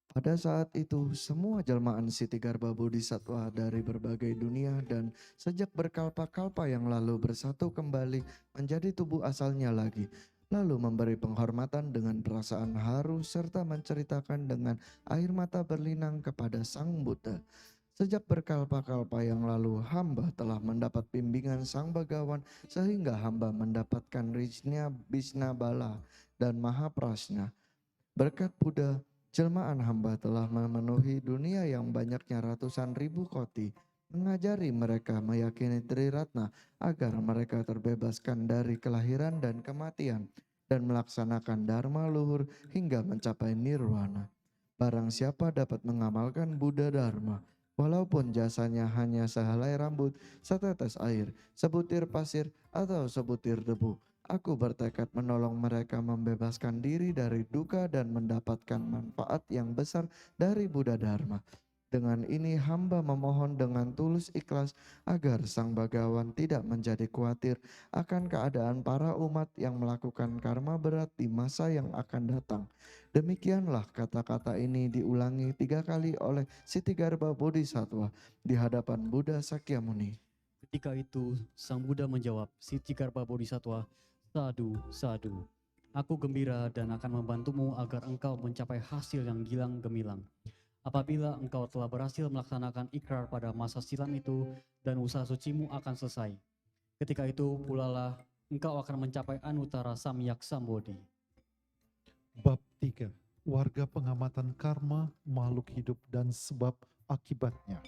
Pada saat itu, semua jelmaan Siti Garba Bodhisattva dari berbagai dunia dan sejak berkalpa-kalpa yang lalu bersatu kembali menjadi tubuh asalnya lagi. Lalu memberi penghormatan dengan perasaan haru serta menceritakan dengan air mata berlinang kepada Sang Buddha. Sejak berkalpa-kalpa yang lalu, hamba telah mendapat bimbingan Sang Bagawan sehingga hamba mendapatkan Rijnya Bisna Bala dan Mahaprasna. Berkat Buddha, jelmaan hamba telah memenuhi dunia yang banyaknya ratusan ribu koti, mengajari mereka meyakini Triratna agar mereka terbebaskan dari kelahiran dan kematian dan melaksanakan dharma luhur hingga mencapai nirwana. Barang siapa dapat mengamalkan Buddha Dharma, walaupun jasanya hanya sehelai rambut, setetes air, sebutir pasir, atau sebutir debu, aku bertekad menolong mereka membebaskan diri dari duka dan mendapatkan manfaat yang besar dari Buddha Dharma. Dengan ini hamba memohon dengan tulus ikhlas agar Sang Bagawan tidak menjadi khawatir akan keadaan para umat yang melakukan karma berat di masa yang akan datang. Demikianlah kata-kata ini diulangi 3 kali oleh Siti Garba Bodhisattva di hadapan Buddha Sakyamuni. Ketika itu, Sang Buddha menjawab, Siti Garba Bodhisattva, sadu, sadu. Aku gembira dan akan membantumu agar engkau mencapai hasil yang gilang gemilang. Apabila engkau telah berhasil melaksanakan ikrar pada masa silam itu dan usaha sucimu akan selesai. Ketika itu pula lah engkau akan mencapai Anuttara Samyak Sambodhi. Bab 3. Warga pengamatan karma, makhluk hidup dan sebab akibatnya.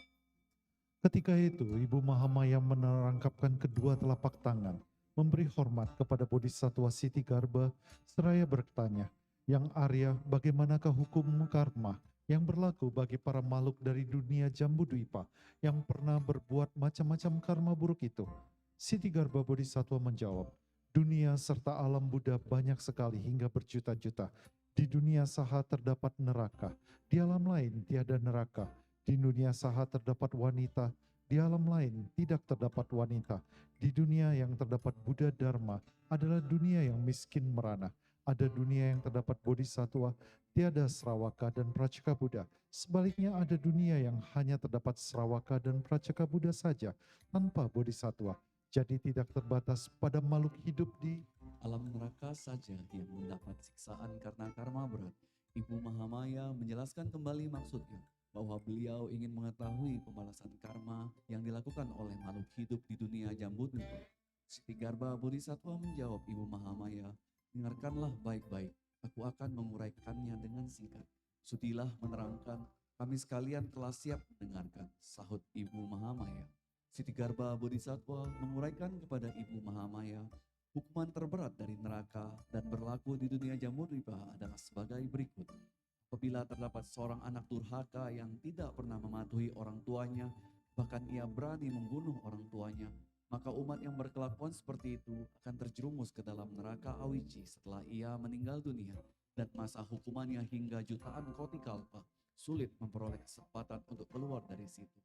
Ketika itu, Ibu Mahamaya menerangkapkan kedua telapak tangan, memberi hormat kepada Bodhisattva Siti Garba, seraya bertanya, Yang Arya, bagaimanakah hukum karma yang berlaku bagi para makhluk dari dunia Jambudwipa yang pernah berbuat macam-macam karma buruk itu? Siti Garba Bodhisattva menjawab, dunia serta alam Buddha banyak sekali hingga berjuta-juta. Di dunia saha terdapat neraka, di alam lain tiada neraka. Di dunia saha terdapat wanita, di alam lain tidak terdapat wanita. Di dunia yang terdapat Buddha Dharma adalah dunia yang miskin merana. Ada dunia yang terdapat bodhisattva, tiada Srawaka dan Praceka Buddha. Sebaliknya ada dunia yang hanya terdapat Srawaka dan Praceka Buddha saja, tanpa bodhisattva. Jadi tidak terbatas pada makhluk hidup di Alam neraka saja yang mendapat siksaan karena karma berat. Ibu Mahamaya menjelaskan kembali maksudnya, bahwa beliau ingin mengetahui pembalasan karma yang dilakukan oleh makhluk hidup di dunia Jambudwipa. Siti Garba Bodhisattva menjawab Ibu Mahamaya, dengarkanlah baik-baik, aku akan menguraikannya dengan singkat. Sudilah menerangkan, kami sekalian telah siap mendengarkan, sahut Ibu Mahamaya. Siti Garba Bodhisattva menguraikan kepada Ibu Mahamaya, hukuman terberat dari neraka dan berlaku di dunia Jambudwipa adalah sebagai berikut. Apabila terdapat seorang anak durhaka yang tidak pernah mematuhi orang tuanya, bahkan ia berani membunuh orang tuanya, Maka umat yang berkelakuan seperti itu akan terjerumus ke dalam neraka awici setelah ia meninggal dunia, dan masa hukumannya hingga jutaan koti kalpa sulit memperoleh kesempatan untuk keluar dari situ.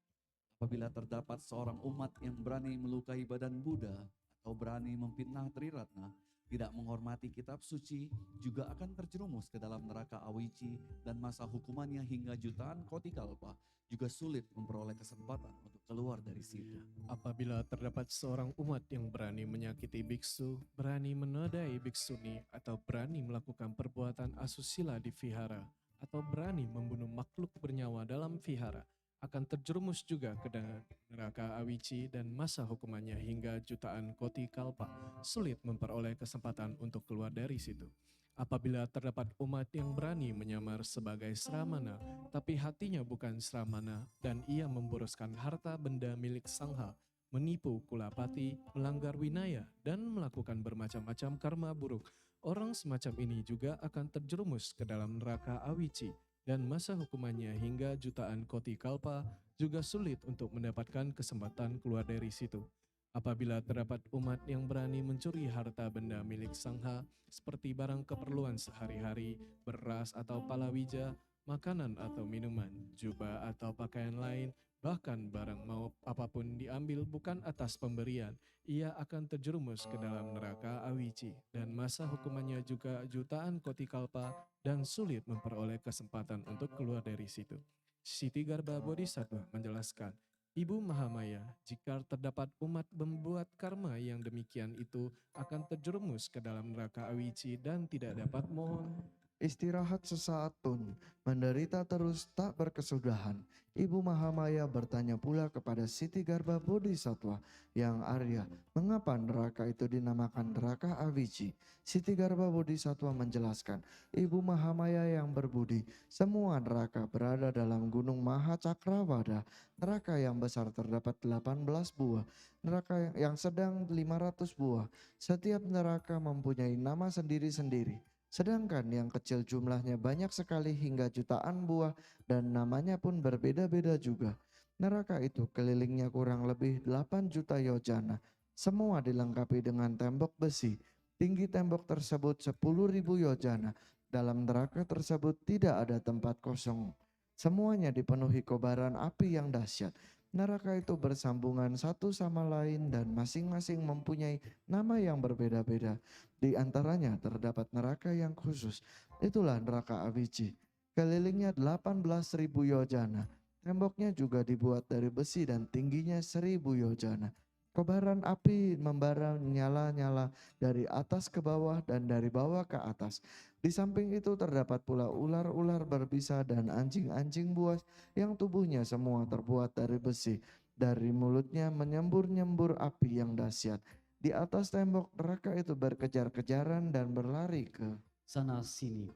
Apabila terdapat seorang umat yang berani melukai badan Buddha atau berani memfitnah Triratna, tidak menghormati kitab suci, juga akan terjerumus ke dalam neraka awici, dan masa hukumannya hingga jutaan koti kalpa juga sulit memperoleh kesempatan untuk keluar dari situ. Apabila terdapat seorang umat yang berani menyakiti biksu, berani menodai biksuni, atau berani melakukan perbuatan asusila di vihara, atau berani membunuh makhluk bernyawa dalam vihara, akan terjerumus juga ke dalam neraka awici, dan masa hukumannya hingga jutaan koti kalpa sulit memperoleh kesempatan untuk keluar dari situ. Apabila terdapat umat yang berani menyamar sebagai sramana, tapi hatinya bukan sramana, dan ia memboroskan harta benda milik sangha, menipu kulapati, melanggar winaya, dan melakukan bermacam-macam karma buruk, orang semacam ini juga akan terjerumus ke dalam neraka awici, dan masa hukumannya hingga jutaan koti kalpa juga sulit untuk mendapatkan kesempatan keluar dari situ. Apabila terdapat umat yang berani mencuri harta benda milik sangha seperti barang keperluan sehari-hari, beras atau palawija, makanan atau minuman, jubah atau pakaian lain, bahkan barang mau apapun diambil bukan atas pemberian, ia akan terjerumus ke dalam neraka awici, dan masa hukumannya juga jutaan koti kalpa dan sulit memperoleh kesempatan untuk keluar dari situ. Siti Garba Bodhisattva menjelaskan, Ibu Mahamaya, jika terdapat umat membuat karma yang demikian itu akan terjerumus ke dalam neraka awici dan tidak dapat mohon. Istirahat sesaat pun, menderita terus tak berkesudahan. Ibu Mahamaya bertanya pula kepada Siti Garba Bodhisattva yang Arya, mengapa neraka itu dinamakan neraka awici? Siti Garba Bodhisattva menjelaskan, Ibu Mahamaya yang berbudi, semua neraka berada dalam gunung Mahacakrawada. Neraka yang besar terdapat 18 buah, neraka yang sedang 500 buah. Setiap neraka mempunyai nama sendiri-sendiri. Sedangkan yang kecil jumlahnya banyak sekali hingga jutaan buah dan namanya pun berbeda-beda juga. Neraka itu kelilingnya kurang lebih 8 juta yojana. Semua dilengkapi dengan tembok besi. Tinggi tembok tersebut 10.000 yojana. Dalam neraka tersebut tidak ada tempat kosong. Semuanya dipenuhi kobaran api yang dahsyat. Neraka itu bersambungan satu sama lain dan masing-masing mempunyai nama yang berbeda-beda. Di antaranya terdapat neraka yang khusus, itulah neraka awici. Kelilingnya 18.000 yojana. Temboknya juga dibuat dari besi dan tingginya 1.000 yojana. Kobaran api membara nyala-nyala dari atas ke bawah dan dari bawah ke atas. Di samping itu terdapat pula ular-ular berbisa dan anjing-anjing buas yang tubuhnya semua terbuat dari besi. Dari mulutnya menyembur-nyembur api yang dahsyat. Di atas tembok neraka itu berkejar-kejaran dan berlari ke Sana sini.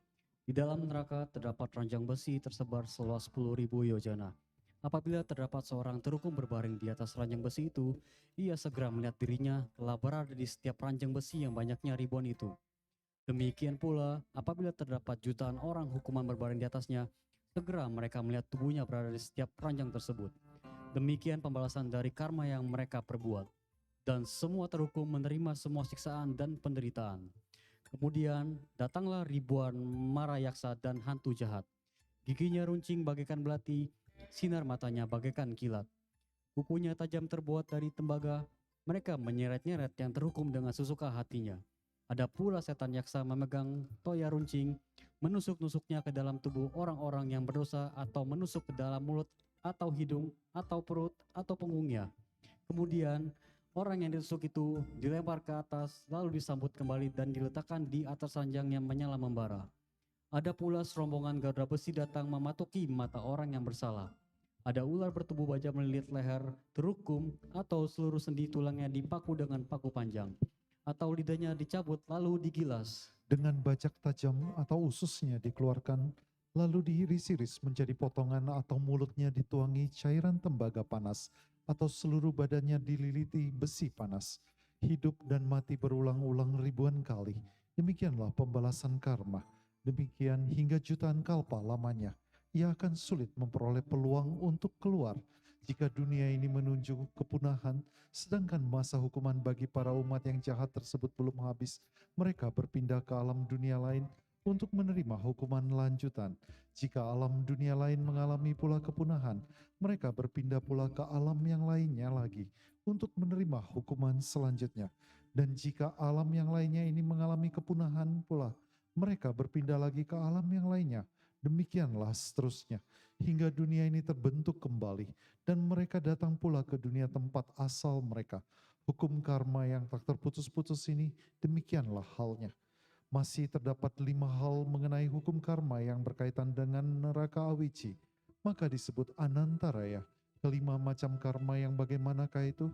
Di dalam neraka terdapat ranjang besi tersebar seluas 10.000 yojana. Apabila terdapat seorang terhukum berbaring di atas ranjang besi itu, ia segera melihat dirinya telah berada di setiap ranjang besi yang banyaknya ribuan itu. Demikian pula, apabila terdapat jutaan orang hukuman berbaring di atasnya, segera mereka melihat tubuhnya berada di setiap ranjang tersebut. Demikian pembalasan dari karma yang mereka perbuat. Dan semua terhukum menerima semua siksaan dan penderitaan. Kemudian datanglah ribuan marayaksa dan hantu jahat. Giginya runcing bagaikan belati, sinar matanya bagaikan kilat. Kukunya tajam terbuat dari tembaga, mereka menyeret-nyeret yang terhukum dengan sesuka hatinya. Ada pula setan yaksa memegang toya runcing, menusuk-nusuknya ke dalam tubuh orang-orang yang berdosa atau menusuk ke dalam mulut atau hidung atau perut atau punggungnya. Kemudian orang yang ditusuk itu dilempar ke atas lalu disambut kembali dan diletakkan di atas ranjang yang menyala membara. Ada pula serombongan garuda besi datang mematuki mata orang yang bersalah. Ada ular bertubuh baja melilit leher terhukum atau seluruh sendi tulangnya dipaku dengan paku panjang. Atau lidahnya dicabut lalu digilas. Dengan bajak tajam atau ususnya dikeluarkan, lalu diiris-iris menjadi potongan atau mulutnya dituangi cairan tembaga panas, atau seluruh badannya dililiti besi panas. Hidup dan mati berulang-ulang ribuan kali. Demikianlah pembalasan karma. Demikian hingga jutaan kalpa lamanya. Ia akan sulit memperoleh peluang untuk keluar. Jika dunia ini menunjuk kepunahan, sedangkan masa hukuman bagi para umat yang jahat tersebut belum habis, mereka berpindah ke alam dunia lain untuk menerima hukuman lanjutan. Jika alam dunia lain mengalami pula kepunahan, mereka berpindah pula ke alam yang lainnya lagi untuk menerima hukuman selanjutnya. Dan jika alam yang lainnya ini mengalami kepunahan pula, mereka berpindah lagi ke alam yang lainnya. Demikianlah seterusnya, hingga dunia ini terbentuk kembali, dan mereka datang pula ke dunia tempat asal mereka. Hukum karma yang tak terputus-putus ini, demikianlah halnya. Masih terdapat 5 hal mengenai hukum karma yang berkaitan dengan neraka awici, maka disebut anantaraya. Kelima macam karma yang bagaimanakah itu?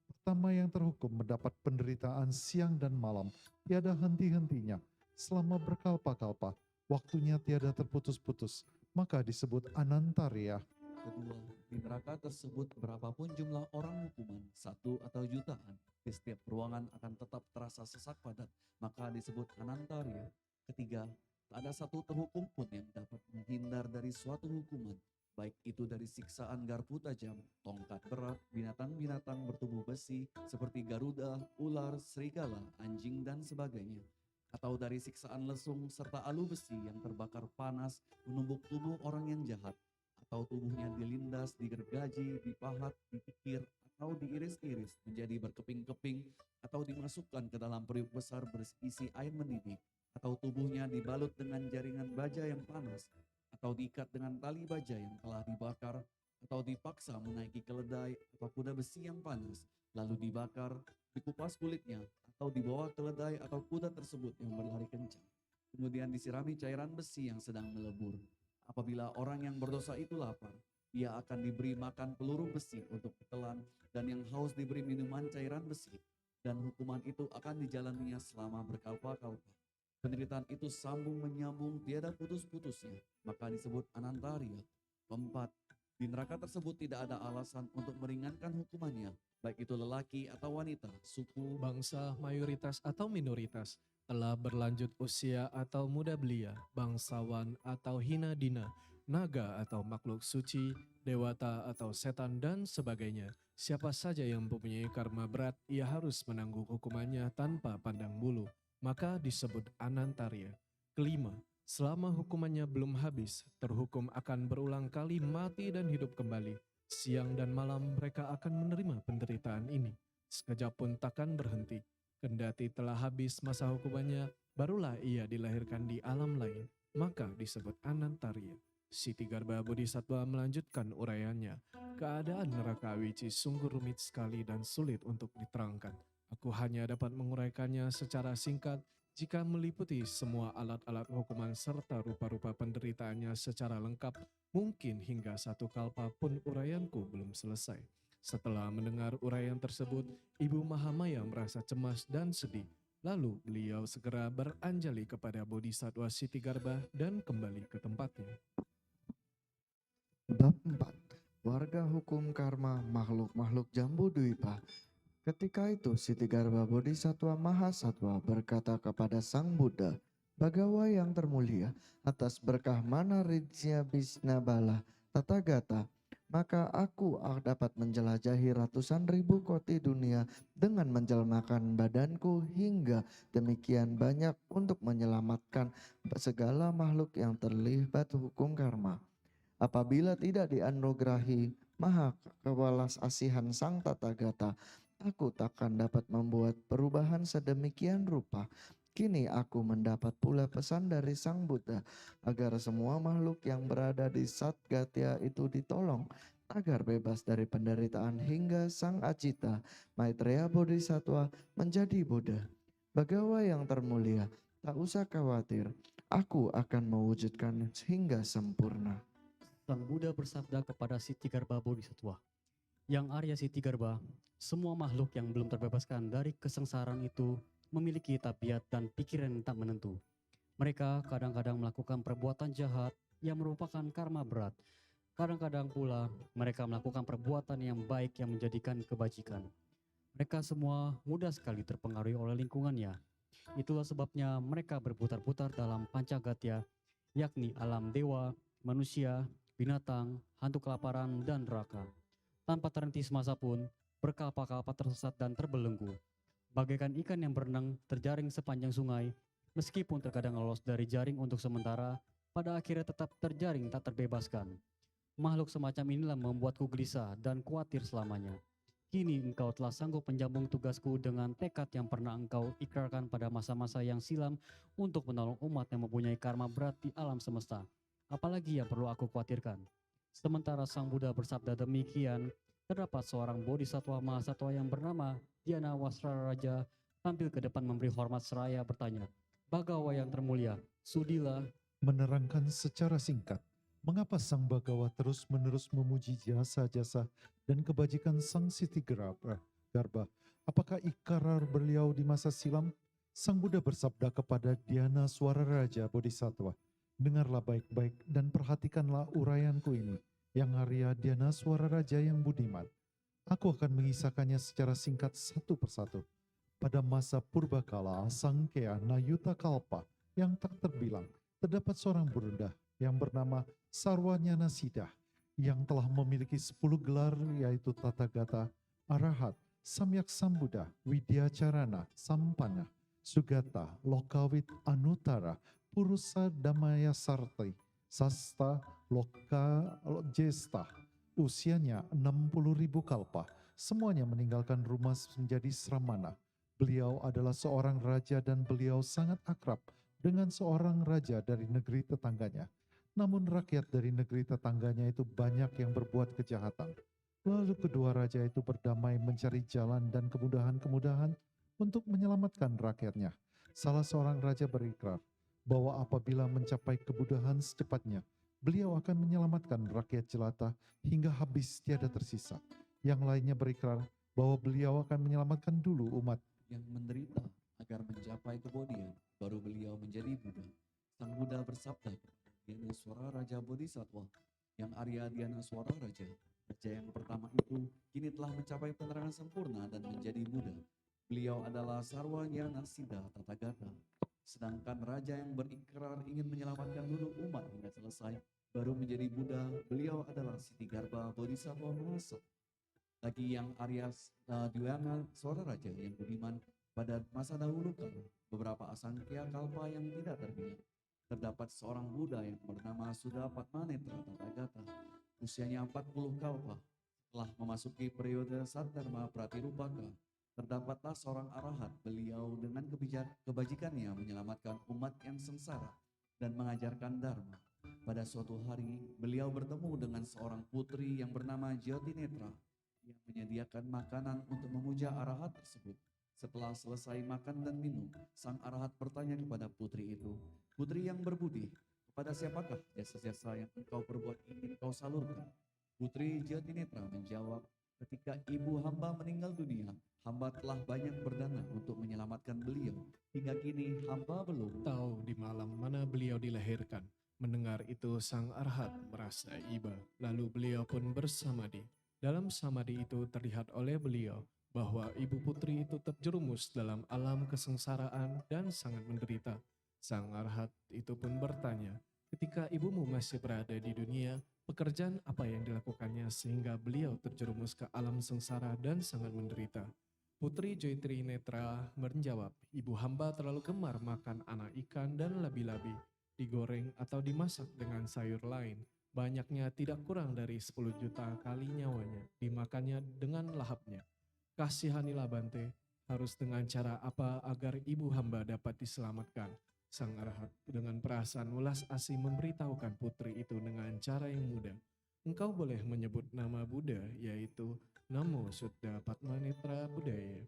Pertama, yang terhukum mendapat penderitaan siang dan malam, tiada henti-hentinya, selama berkalpa-kalpa, waktunya tiada terputus-putus, maka disebut anantarya. Kedua, di neraka tersebut berapapun jumlah orang hukuman, 1 atau jutaan, di setiap ruangan akan tetap terasa sesak padat, maka disebut anantarya. Ketiga, tak ada satu terhukum pun yang dapat menghindar dari suatu hukuman, baik itu dari siksaan garpu tajam, tongkat berat, binatang-binatang bertubuh besi seperti garuda, ular, serigala, anjing, dan sebagainya, atau dari siksaan lesung serta alu besi yang terbakar panas menumbuk tubuh orang yang jahat, atau tubuhnya dilindas, digergaji, dipahat, dipikir, atau diiris-iris menjadi berkeping-keping, atau dimasukkan ke dalam periuk besar berisi air mendidih, atau tubuhnya dibalut dengan jaringan baja yang panas, atau diikat dengan tali baja yang telah dibakar, atau dipaksa menaiki keledai atau kuda besi yang panas, lalu dibakar, dikupas kulitnya, atau dibawa keledai atau kuda tersebut yang berlari kencang. Kemudian disirami cairan besi yang sedang melebur. Apabila orang yang berdosa itu lapar, ia akan diberi makan peluru besi untuk ditelan, dan yang haus diberi minuman cairan besi, dan hukuman itu akan dijalaninya selama berkalpa-kalpa. Penderitaan itu sambung menyambung tiada putus-putusnya, maka disebut anantarya. Keempat, di neraka tersebut tidak ada alasan untuk meringankan hukumannya, baik itu lelaki atau wanita, suku, Bangsa mayoritas atau minoritas, telah berlanjut usia atau muda belia, bangsawan atau hina dina, naga atau makhluk suci, dewata atau setan dan sebagainya. Siapa saja yang mempunyai karma berat, ia harus menanggung hukumannya tanpa pandang bulu, maka disebut anantarya. Kelima, selama hukumannya belum habis, terhukum akan berulang kali mati dan hidup kembali. Siang dan malam mereka akan menerima penderitaan ini. Sekejap pun takkan berhenti. Kendati telah habis masa hukumannya, barulah ia dilahirkan di alam lain, maka disebut anantarya. Siti Garba Bodhisattva melanjutkan uraiannya. Keadaan neraka awici sungguh rumit sekali dan sulit untuk diterangkan. Aku hanya dapat menguraikannya secara singkat jika meliputi semua alat-alat hukuman serta rupa-rupa penderitaannya secara lengkap. Mungkin hingga satu kalpa pun uraianku belum selesai. Setelah mendengar uraian tersebut, Ibu Mahamaya merasa cemas dan sedih. Lalu beliau segera beranjali kepada Bodhisattva Siti Garba dan kembali ke tempatnya. Bab 4. Warga hukum karma makhluk-makhluk Jambu Dwipa. Ketika itu Siti Garba Bodhisattva Mahasatwa berkata kepada Sang Buddha, Bagawa yang termulia, atas berkah mana Rijya Bisnabala Tathagata, maka aku dapat menjelajahi ratusan ribu koti dunia dengan menjelmakan badanku hingga demikian banyak untuk menyelamatkan segala makhluk yang terlibat hukum karma. Apabila tidak dianugerahi maha kewelas asihan Sang Tathagata, aku takkan dapat membuat perubahan sedemikian rupa. Kini aku mendapat pula pesan dari Sang Buddha agar semua makhluk yang berada di Satgatya itu ditolong agar bebas dari penderitaan hingga Sang Acita Maitreya Bodhisattva menjadi Buddha. Bagawa yang termulia, tak usah khawatir, aku akan mewujudkan hingga sempurna. Sang Buddha bersabda kepada Siti Garba Bodhisattva, Yang Arya Siti Garba, semua makhluk yang belum terbebaskan dari kesengsaraan itu memiliki tabiat dan pikiran yang tak menentu. Mereka kadang-kadang melakukan perbuatan jahat yang merupakan karma berat. Kadang-kadang pula mereka melakukan perbuatan yang baik yang menjadikan kebajikan. Mereka semua mudah sekali terpengaruhi oleh lingkungannya. Itulah sebabnya mereka berputar-putar dalam pancagatya, yakni alam dewa, manusia, binatang, hantu kelaparan, dan neraka. tanpa terhenti semasa pun, berkalpa-kalpa tersesat dan terbelenggu. Bagaikan ikan yang berenang terjaring sepanjang sungai, meskipun terkadang lolos dari jaring untuk sementara, pada akhirnya tetap terjaring tak terbebaskan. Makhluk semacam inilah membuatku gelisah dan khawatir selamanya. Kini engkau telah sanggup menjambung tugasku dengan tekad yang pernah engkau ikrarkan pada masa-masa yang silam untuk menolong umat yang mempunyai karma berat di alam semesta. Apalagi yang perlu aku khawatirkan? Sementara Sang Buddha bersabda demikian, terdapat seorang bodhisatwa mahasatwa yang bernama Dhyana Wasraraja tampil ke depan memberi hormat seraya bertanya, "Bagawa yang termulia, sudilah." Menerangkan secara singkat, mengapa Sang Bagawa terus-menerus memuji jasa-jasa dan kebajikan Sang Siti Garba. Apakah ikrar beliau di masa silam? Sang Buddha bersabda kepada Dhyana Swararaja Bodhisattva, dengarlah baik-baik dan perhatikanlah uraianku ini, yang Arya Dhyana Swararaja yang budiman. Aku akan mengisahkannya secara singkat satu persatu. Pada masa purbakala Sangkya Nayuta Kalpa yang tak terbilang, terdapat seorang bunda yang bernama Sarwanyana Siddha yang telah memiliki 10 gelar, yaitu Tathagata, Arahat, Samyak Sambuddha, Widyacarana, Sampana, Sugata, Lokawit, Anutara, Purusa Damaya Sarti, Sasta, Loka, Jesta. Usianya 60.000 kalpa, semuanya meninggalkan rumah menjadi sramana. Beliau adalah seorang raja dan beliau sangat akrab dengan seorang raja dari negeri tetangganya. Namun rakyat dari negeri tetangganya itu banyak yang berbuat kejahatan. Lalu kedua raja itu berdamai mencari jalan dan kemudahan-kemudahan untuk menyelamatkan rakyatnya. Salah seorang raja berikrar bahwa apabila mencapai kemudahan secepatnya, beliau akan menyelamatkan rakyat jelata hingga habis tiada tersisa. Yang lainnya berikrar bahwa beliau akan menyelamatkan dulu umat yang menderita agar mencapai kebodian, baru beliau menjadi Buddha. Sang Buddha bersabda kepada Dhyana Swararaja Bodhisattva, yang Arya Dhyana Swararaja, raja yang pertama itu kini telah mencapai penerangan sempurna dan menjadi Buddha. Beliau adalah Sarwanyana Siddha Tathagata. Sedangkan raja yang berikrar ingin menyelamatkan dulu umat hingga selesai, baru menjadi Buddha, beliau adalah Siti Garba Bodhisattva Mahasa. Lagi yang Arya Dhyana Swararaja yang budiman, pada masa dahulu kala, beberapa asangkya kalpa yang tidak terbilang, terdapat seorang Buddha yang bernama Suda Padmanetra Tathagata. Usianya 40 kalpa. Setelah memasuki periode Saddharma Pratirupaka, terdapatlah seorang arahat. Beliau dengan kebajikannya menyelamatkan umat yang sengsara dan mengajarkan dharma. Pada suatu hari, beliau bertemu dengan seorang putri yang bernama Jyotinetra yang menyediakan makanan untuk memuja arahat tersebut. Setelah selesai makan dan minum, sang arahat bertanya kepada putri itu, "Putri yang berbudi, kepada siapakah jasa-jasa yang engkau perbuat ingin kau salurkan?" Putri Jyotinetra menjawab, "Ketika ibu hamba meninggal dunia, hamba telah banyak berdana untuk menyelamatkan beliau. Hingga kini hamba belum." Tahu di malam mana beliau dilahirkan. Mendengar itu sang arhat merasa iba, lalu beliau pun bersamadi. Dalam samadi itu terlihat oleh beliau bahwa ibu putri itu terjerumus dalam alam kesengsaraan dan sangat menderita. Sang arhat itu pun bertanya, ketika ibumu masih berada di dunia, pekerjaan apa yang dilakukannya sehingga beliau terjerumus ke alam sengsara dan sangat menderita? Putri Jyotinetra menjawab, ibu hamba terlalu gemar makan anak ikan dan labi-labi, digoreng atau dimasak dengan sayur lain. Banyaknya tidak kurang dari 10 juta kali nyawanya dimakannya dengan lahapnya. Kasihanilah Bante, harus dengan cara apa agar ibu hamba dapat diselamatkan? Sang arahat dengan perasaan welas asih memberitahukan putri itu dengan cara yang mudah. Engkau boleh menyebut nama Buddha, yaitu Namo Suddha Padmanetra Buddhaya.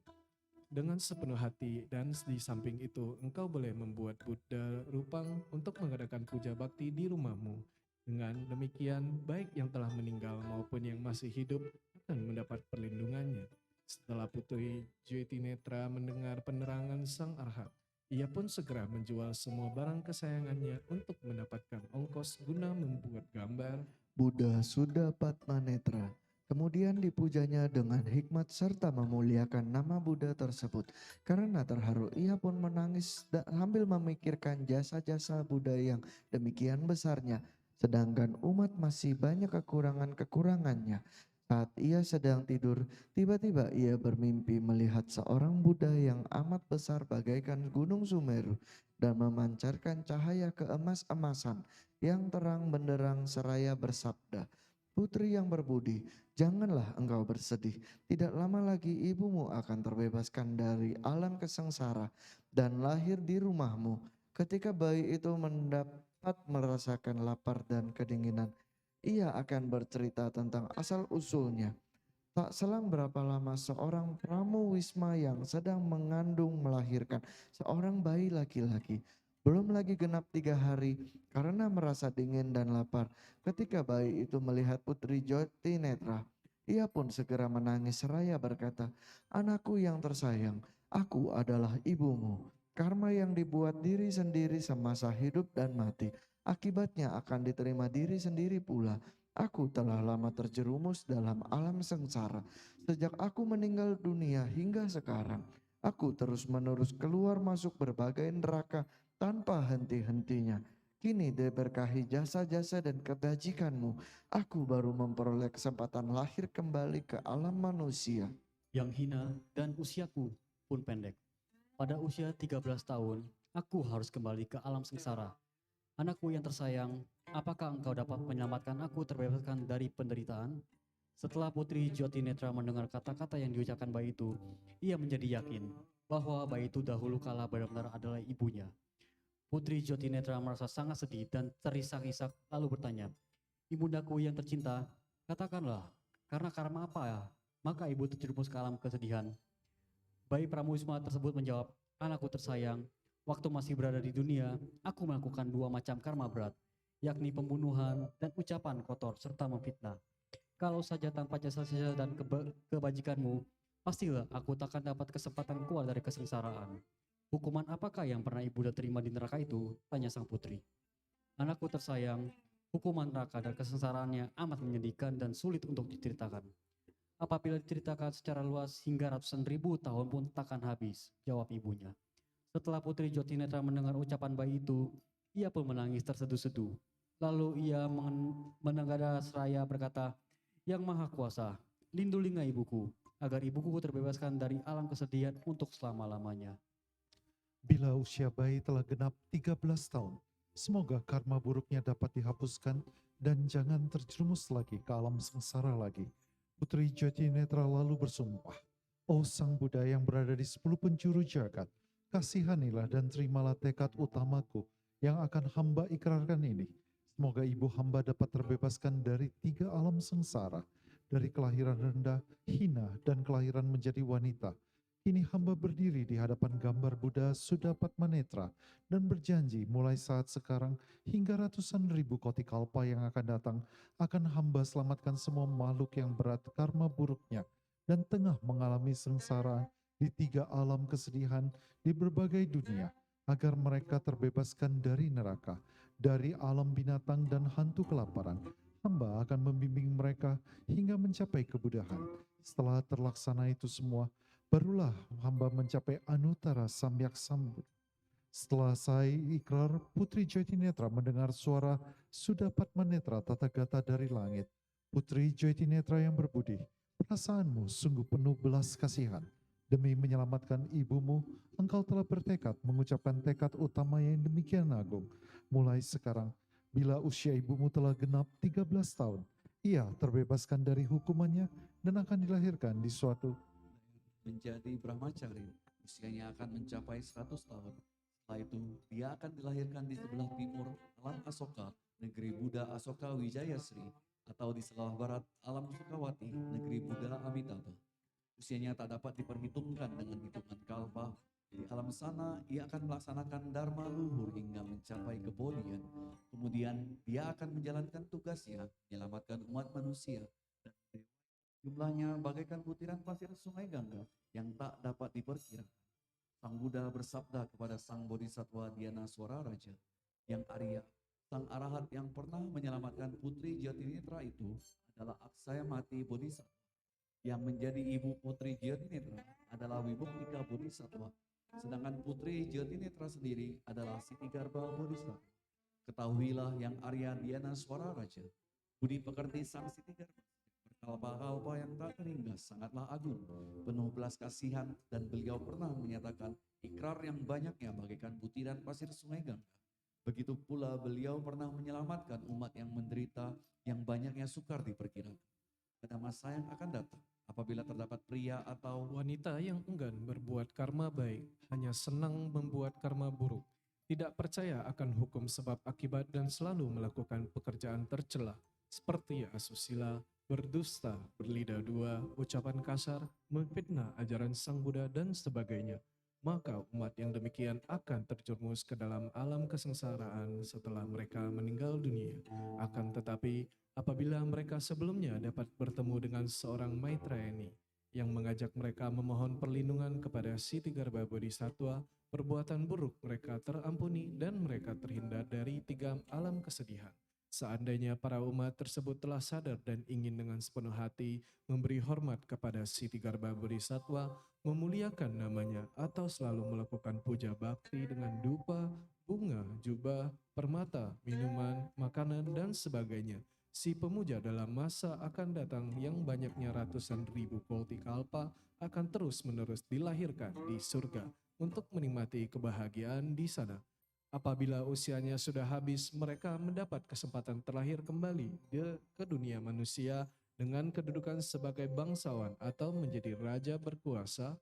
Dengan sepenuh hati dan di samping itu engkau boleh membuat Buddha rupang untuk mengadakan puja bakti di rumahmu. Dengan demikian, baik yang telah meninggal maupun yang masih hidup akan mendapat perlindungannya. Setelah Putri Jyotinetra mendengar penerangan sang arhat, ia pun segera menjual semua barang kesayangannya untuk mendapatkan ongkos guna membuat gambar Buddha Suda Padmanetra. Kemudian dipujanya dengan hikmat serta memuliakan nama Buddha tersebut. Karena terharu ia pun menangis sambil memikirkan jasa-jasa Buddha yang demikian besarnya. Sedangkan umat masih banyak kekurangan-kekurangannya. Saat ia sedang tidur, tiba-tiba ia bermimpi melihat seorang Buddha yang amat besar bagaikan gunung Sumeru dan memancarkan cahaya keemas-emasan yang terang benderang seraya bersabda, "Putri yang berbudi, janganlah engkau bersedih. Tidak lama lagi ibumu akan terbebaskan dari alam kesengsara dan lahir di rumahmu. Ketika bayi itu mendapat merasakan lapar dan kedinginan, ia akan bercerita tentang asal-usulnya. Tak selang berapa lama seorang pramu wisma yang sedang mengandung melahirkan seorang bayi laki-laki. Belum lagi genap 3 hari karena merasa dingin dan lapar. Ketika bayi itu melihat Putri Joti Netra, ia pun segera menangis seraya berkata, "Anakku yang tersayang, aku adalah ibumu. Karma yang dibuat diri sendiri semasa hidup dan mati, akibatnya akan diterima diri sendiri pula. Aku telah lama terjerumus dalam alam sengsara. Sejak aku meninggal dunia hingga sekarang, aku terus-menerus keluar masuk berbagai neraka tanpa henti-hentinya. Kini diberkahi jasa-jasa dan kebajikanmu, aku baru memperoleh kesempatan lahir kembali ke alam manusia." yang hina dan usiaku pun pendek. Pada usia 13 tahun, aku harus kembali ke alam sengsara. Anakku yang tersayang, apakah engkau dapat menyelamatkan aku terbebaskan dari penderitaan? Setelah Putri Jotinetra mendengar kata-kata yang diucapkan bayi itu, ia menjadi yakin bahwa bayi itu dahulu kala benar-benar adalah ibunya. Putri Jotinetra merasa sangat sedih dan terisak-isak lalu bertanya, "Ibundaku yang tercinta, katakanlah, karena karma apa ya? Maka ibu terjerumus ke alam kesedihan." Bayi Pramuisma tersebut menjawab, "Anakku tersayang, waktu masih berada di dunia, aku melakukan 2 macam karma berat, yakni pembunuhan dan ucapan kotor serta memfitnah. Kalau saja tanpa jasa-jasa dan kebajikanmu, pastilah aku takkan dapat kesempatan keluar dari kesengsaraan." "Hukuman apakah yang pernah ibunda terima di neraka itu?" tanya sang putri. "Anakku tersayang, hukuman neraka dan kesengsaraannya amat menyedihkan dan sulit untuk diceritakan. Apabila diceritakan secara luas hingga ratusan ribu tahun pun takkan habis," jawab ibunya. Setelah Putri Jotinetra mendengar ucapan bayi itu, ia pun menangis terseduh-seduh. Lalu ia menengadah seraya berkata, "Yang Maha Kuasa, lindungilah ibuku, agar ibuku terbebaskan dari alam kesedihan untuk selama-lamanya." Bila usia bayi telah genap 13 tahun, semoga karma buruknya dapat dihapuskan dan jangan terjerumus lagi ke alam sengsara lagi. Putri Jotinetra lalu bersumpah, "Oh Sang Buddha yang berada di 10 penjuru jagat, kasihanilah dan terimalah tekad utamaku yang akan hamba ikrarkan ini. Semoga ibu hamba dapat terbebaskan dari 3 alam sengsara, dari kelahiran rendah, hina, dan kelahiran menjadi wanita. Kini hamba berdiri di hadapan gambar Buddha Sudapadmanetra dan berjanji mulai saat sekarang hingga ratusan ribu koti kalpa yang akan datang, akan hamba selamatkan semua makhluk yang berat karma buruknya dan tengah mengalami sengsara di 3 alam kesedihan di berbagai dunia, agar mereka terbebaskan dari neraka, dari alam binatang dan hantu kelaparan. Hamba akan membimbing mereka hingga mencapai kebudahan. Setelah terlaksana itu semua, barulah hamba mencapai Anuttara Samyak Sambuddha. Setelah saya ikrar, Putri Joytinetra mendengar suara Sudapadmanetra Tathagata dari langit. "Putri Joytinetra yang berbudi, perasaanmu sungguh penuh belas kasihan. Demi menyelamatkan ibumu, engkau telah bertekad mengucapkan tekad utama yang demikian agung. Mulai sekarang, bila usia ibumu telah genap 13 tahun, ia terbebaskan dari hukumannya dan akan dilahirkan di suatu menjadi brahmacari, usianya akan mencapai 100 tahun. Setelah itu, dia akan dilahirkan di sebelah timur alam Asoka, negeri Buddha Asoka Wijayasri, atau di sebelah barat alam Sukawati, negeri Buddha Amitabha. Usianya tak dapat diperhitungkan dengan hitungan kalpa. Di alam sana, ia akan melaksanakan dharma luhur hingga mencapai kebodian. Kemudian, dia akan menjalankan tugasnya, menyelamatkan umat manusia. Dan jumlahnya bagaikan butiran pasir sungai Gangga yang tak dapat diperkirakan. Sang Buddha bersabda kepada Sang Bodhisattva Dhyana Swara Raja, yang Arya, Sang Arahat yang pernah menyelamatkan Putri Jotinetra itu adalah Aksayamati Bodhisattva. Yang menjadi ibu Putri Jotinetra adalah Wibuktika Bodhisattva. Sedangkan Putri Jotinetra sendiri adalah Siti Garba Bodhisattva. Ketahuilah yang Arya Dhyana Swara Raja, budi pekerti Sang Siti Garba kalpa-kalpa yang tak terhingga sangatlah agung, penuh belas kasihan, dan beliau pernah menyatakan ikrar yang banyaknya bagaikan butiran pasir sungai Gangga. Begitu pula beliau pernah menyelamatkan umat yang menderita yang banyaknya sukar diperkirakan. Pada masa yang akan datang, apabila terdapat pria atau Wanita yang enggan berbuat karma baik, hanya senang membuat karma buruk, tidak percaya akan hukum sebab akibat dan selalu melakukan pekerjaan tercela, seperti asusila, berdusta, berlidah dua, ucapan kasar, memfitnah ajaran Sang Buddha dan sebagainya, maka umat yang demikian akan terjerumus ke dalam alam kesengsaraan setelah mereka meninggal dunia. Akan tetapi, apabila mereka sebelumnya dapat bertemu dengan seorang Maitreya yang mengajak mereka memohon perlindungan kepada Siti Garba Bodhisattva, perbuatan buruk mereka terampuni dan mereka terhindar dari tiga alam kesedihan. Seandainya para umat tersebut telah sadar dan ingin dengan sepenuh hati memberi hormat kepada Siti Garba Bodhisattva, memuliakan namanya atau selalu melakukan puja bakti dengan dupa, bunga, jubah, permata, minuman, makanan, dan sebagainya, si pemuja dalam masa akan datang yang banyaknya ratusan ribu kolti kalpa akan terus-menerus dilahirkan di surga untuk menikmati kebahagiaan di sana. Apabila usianya sudah habis, mereka mendapat kesempatan terlahir kembali ke dunia manusia dengan kedudukan sebagai bangsawan atau menjadi raja berkuasa.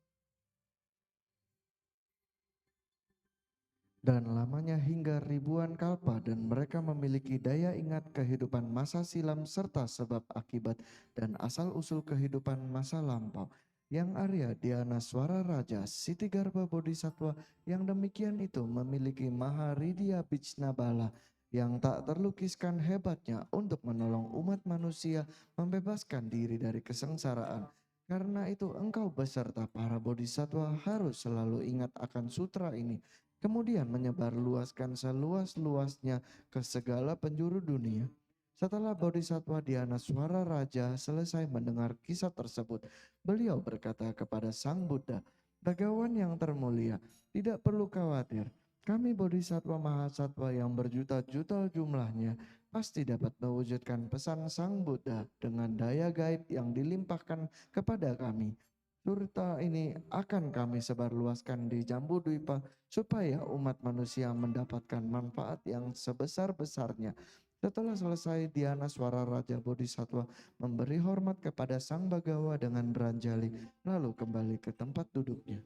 Dan lamanya hingga ribuan kalpa dan mereka memiliki daya ingat kehidupan masa silam serta sebab akibat dan asal-usul kehidupan masa lampau. Yang Arya Dhyana Swara Raja Siti Garba Bodhisattva yang demikian itu memiliki Maharidya Bala yang tak terlukiskan hebatnya untuk menolong umat manusia membebaskan diri dari kesengsaraan. Karena itu engkau beserta para bodhisattva harus selalu ingat akan sutra ini, kemudian menyebarluaskan seluas-luasnya ke segala penjuru dunia. Setelah Bodhisattva Dhyana Swara Raja selesai mendengar kisah tersebut, beliau berkata kepada Sang Buddha, "Bagawan yang termulia, tidak perlu khawatir. Kami Bodhisattva Mahasattva yang berjuta-juta jumlahnya pasti dapat mewujudkan pesan Sang Buddha dengan daya gaib yang dilimpahkan kepada kami. Surta ini akan kami sebarluaskan di Jambudwipa supaya umat manusia mendapatkan manfaat yang sebesar-besarnya." Setelah selesai, Dhyana Swara Raja Bodhisattva memberi hormat kepada Sang Bagawa dengan beranjali, lalu kembali ke tempat duduknya.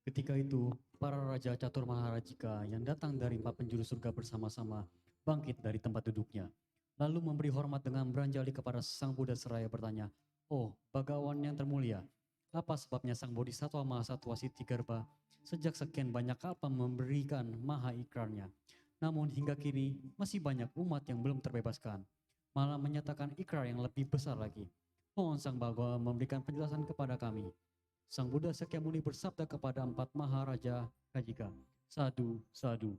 Ketika itu, para raja catur maharajika yang datang dari 4 penjuru surga bersama-sama bangkit dari tempat duduknya, lalu memberi hormat dengan beranjali kepada Sang Buddha seraya bertanya, "Oh, Bagawan yang termulia, apa sebabnya Sang Bodhisattva Mahasattva Siti Garba sejak sekian banyak kalpa memberikan maha ikrarnya? Namun hingga kini masih banyak umat yang belum terbebaskan, malah menyatakan ikrar yang lebih besar lagi. Mohon Sang Bagawa memberikan penjelasan kepada kami." Sang Buddha Sakyamuni bersabda kepada 4 maharaja Kajika, "Sadu, sadu,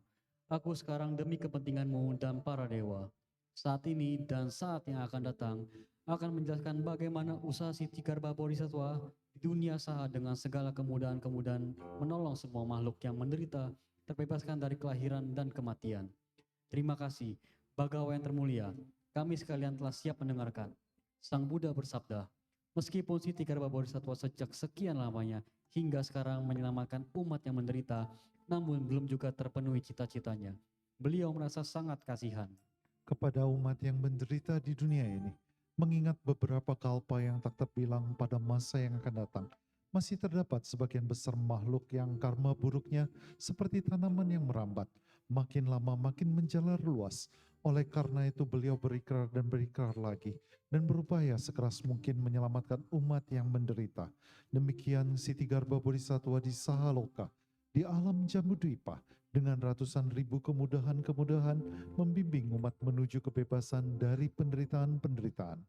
aku sekarang demi kepentinganmu dan para dewa, saat ini dan saat yang akan datang, akan menjelaskan bagaimana usaha Siti Garba Bodhisattva di dunia saha dengan segala kemudahan-kemudahan menolong semua makhluk yang menderita, terbebaskan dari kelahiran dan kematian. Terima kasih, Bagawa yang termulia, kami sekalian telah siap mendengarkan." Sang Buddha bersabda, "Meskipun Siti Garba Bodhisattva sejak sekian lamanya hingga sekarang menyelamatkan umat yang menderita, namun belum juga terpenuhi cita-citanya. Beliau merasa sangat kasihan kepada umat yang menderita di dunia ini, mengingat beberapa kalpa yang tak terbilang pada masa yang akan datang. Masih terdapat sebagian besar makhluk yang karma buruknya seperti tanaman yang merambat, makin lama makin menjalar luas. Oleh karena itu beliau berikrar dan berikrar lagi, dan berupaya sekeras mungkin menyelamatkan umat yang menderita. Demikian Siti Garba Bodhisattva di Sahaloka, di alam Jambudwipa, dengan ratusan ribu kemudahan-kemudahan membimbing umat menuju kebebasan dari penderitaan-penderitaan.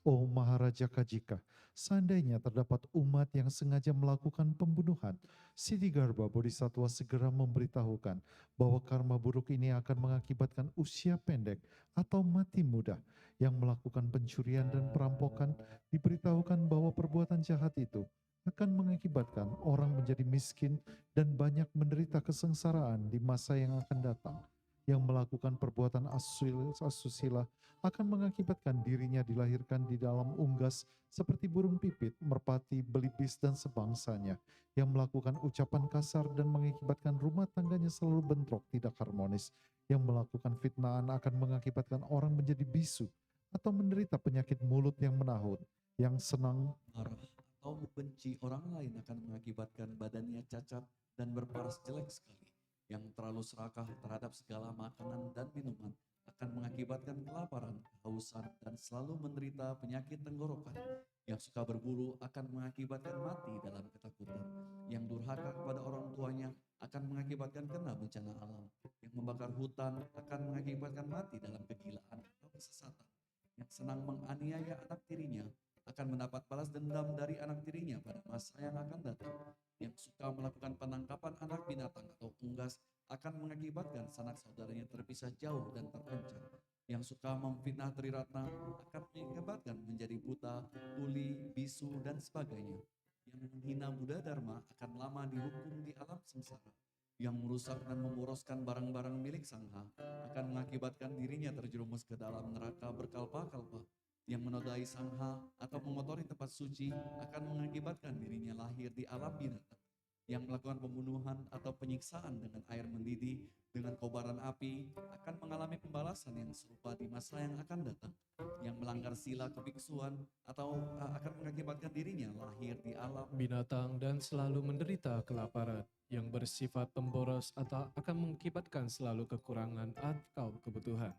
Oh Maharaja Kajika, seandainya terdapat umat yang sengaja melakukan pembunuhan, Siti Garba Bodhisattva segera memberitahukan bahwa karma buruk ini akan mengakibatkan usia pendek atau mati muda. Yang melakukan pencurian dan perampokan diberitahukan bahwa perbuatan jahat itu akan mengakibatkan orang menjadi miskin dan banyak menderita kesengsaraan di masa yang akan datang. yang melakukan perbuatan asusila akan mengakibatkan dirinya dilahirkan di dalam unggas seperti burung pipit, merpati, belibis, dan sebangsanya, yang melakukan ucapan kasar dan mengakibatkan rumah tangganya selalu bentrok tidak harmonis, yang melakukan fitnahan akan mengakibatkan orang menjadi bisu atau menderita penyakit mulut yang menahun, yang senang Marah atau membenci orang lain akan mengakibatkan badannya cacat dan berparas jelek sekali. Yang terlalu serakah terhadap segala makanan dan minuman akan mengakibatkan kelaparan, kehausan, dan selalu menderita penyakit tenggorokan. Yang suka berburu akan mengakibatkan mati dalam ketakutan. Yang durhaka kepada orang tuanya akan mengakibatkan kena bencana alam. Yang membakar hutan akan mengakibatkan mati dalam kegilaan atau kesesatan. Yang senang menganiaya anak tirinya akan mendapat balas dendam dari anak tirinya pada masa yang akan datang. Yang suka melakukan penangkapan anak binatang atau unggas akan mengakibatkan sanak saudaranya terpisah jauh dan terancam. Yang suka memfitnah Triratna akan mengakibatkan menjadi buta, tuli, bisu, dan sebagainya. Yang menghina Buddha Dharma akan lama dihukum di alam sengsara. Yang merusak dan memboroskan barang-barang milik sangha akan mengakibatkan dirinya terjerumus ke dalam neraka berkalpa-kalpa. Yang menodai sangha atau mengotori tempat suci akan mengakibatkan dirinya lahir di alam binatang. Yang melakukan pembunuhan atau penyiksaan dengan air mendidih dengan kobaran api akan mengalami pembalasan yang serupa di masa yang akan datang. Yang melanggar sila kebiksuan atau akan mengakibatkan dirinya lahir di alam Binatang dan selalu menderita kelaparan, yang bersifat pemboros atau akan mengakibatkan selalu kekurangan atau kebutuhan.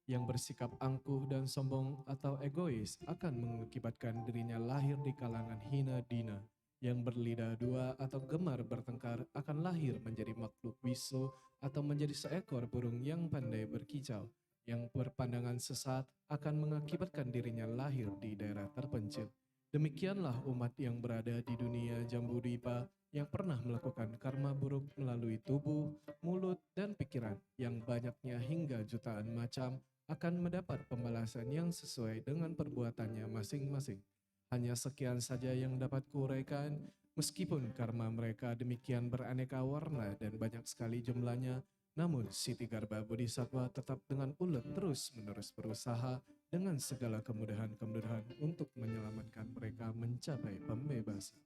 Yang bersikap angkuh dan sombong atau egois akan mengakibatkan dirinya lahir di kalangan hina dina. Yang berlidah dua atau gemar bertengkar akan lahir menjadi makhluk bisu atau menjadi seekor burung yang pandai berkicau. Yang berpandangan sesat akan mengakibatkan dirinya lahir di daerah terpencil. Demikianlah umat yang berada di dunia Jambudvipa yang pernah melakukan karma buruk melalui tubuh, mulut, dan pikiran yang banyaknya hingga jutaan macam akan mendapat pembalasan yang sesuai dengan perbuatannya masing-masing. Hanya sekian saja yang dapat kuuraikan, meskipun karma mereka demikian beraneka warna dan banyak sekali jumlahnya, namun Siti Garba Bodhisattva tetap dengan ulet terus-menerus berusaha dengan segala kemudahan-kemudahan untuk menyelamatkan mereka mencapai pembebasan.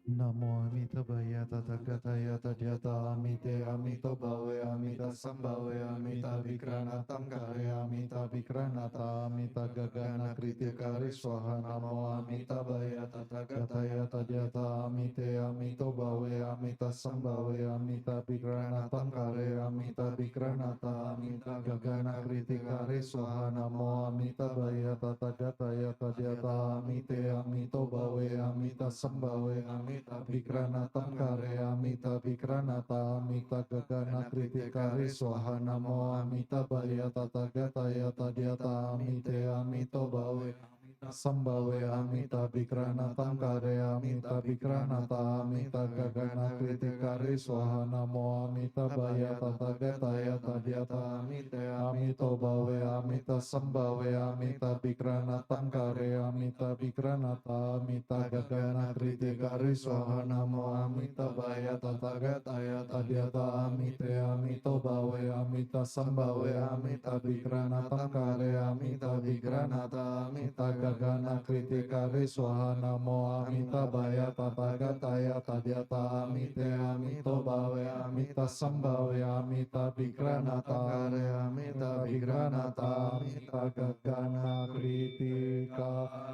Namo Amitabhaya Tathagata Tadyata Amite Amito Bhawe Amita Sambhawe Amita Vikranatam Kare Amita Vikranata Amita Gagana Kritikari Swaha Namo Amitabhaya Tathagata Tadyata Amite Amito Bhawe Amita Sambhawe Amita Vikranatam Kare Amita Vikranata Amita Gagana Kritikari Swaha Namo Amitabhaya Tathagata Tadyata Amite Amito Bhawe Amita Sambhawe Amita Vikranatam Kare Amita Vikranata Amita Gagana Kritikari Swaha Namo Amitabhaya Tathagata Tadyata Amite Amito Bhawe Sambhawe Amita Vikranatam Kare Amita Vikranata Amita Gagana Kritikari Swaha Namo Amitabhaya Tathagata Tadyata Amite Amito Bhawe Amita Sambhawe Amita Vikranatam Kare Amita Vikranata Amita Gagana Kritikari Swaha Namo Amitabhaya Tathagata Tadyata Amite Amito Bhawe Amita Sambhawe Amita Vikranatam Kare Amita Vikranata Amita Gagana Kritikari Swaha Namo Amitabhaya Tathagata Tadyata Amite Amito Bhawe Amita Sambhawe Amita Vikranata Kare Amita Vikranata Amita Gagana Kritikari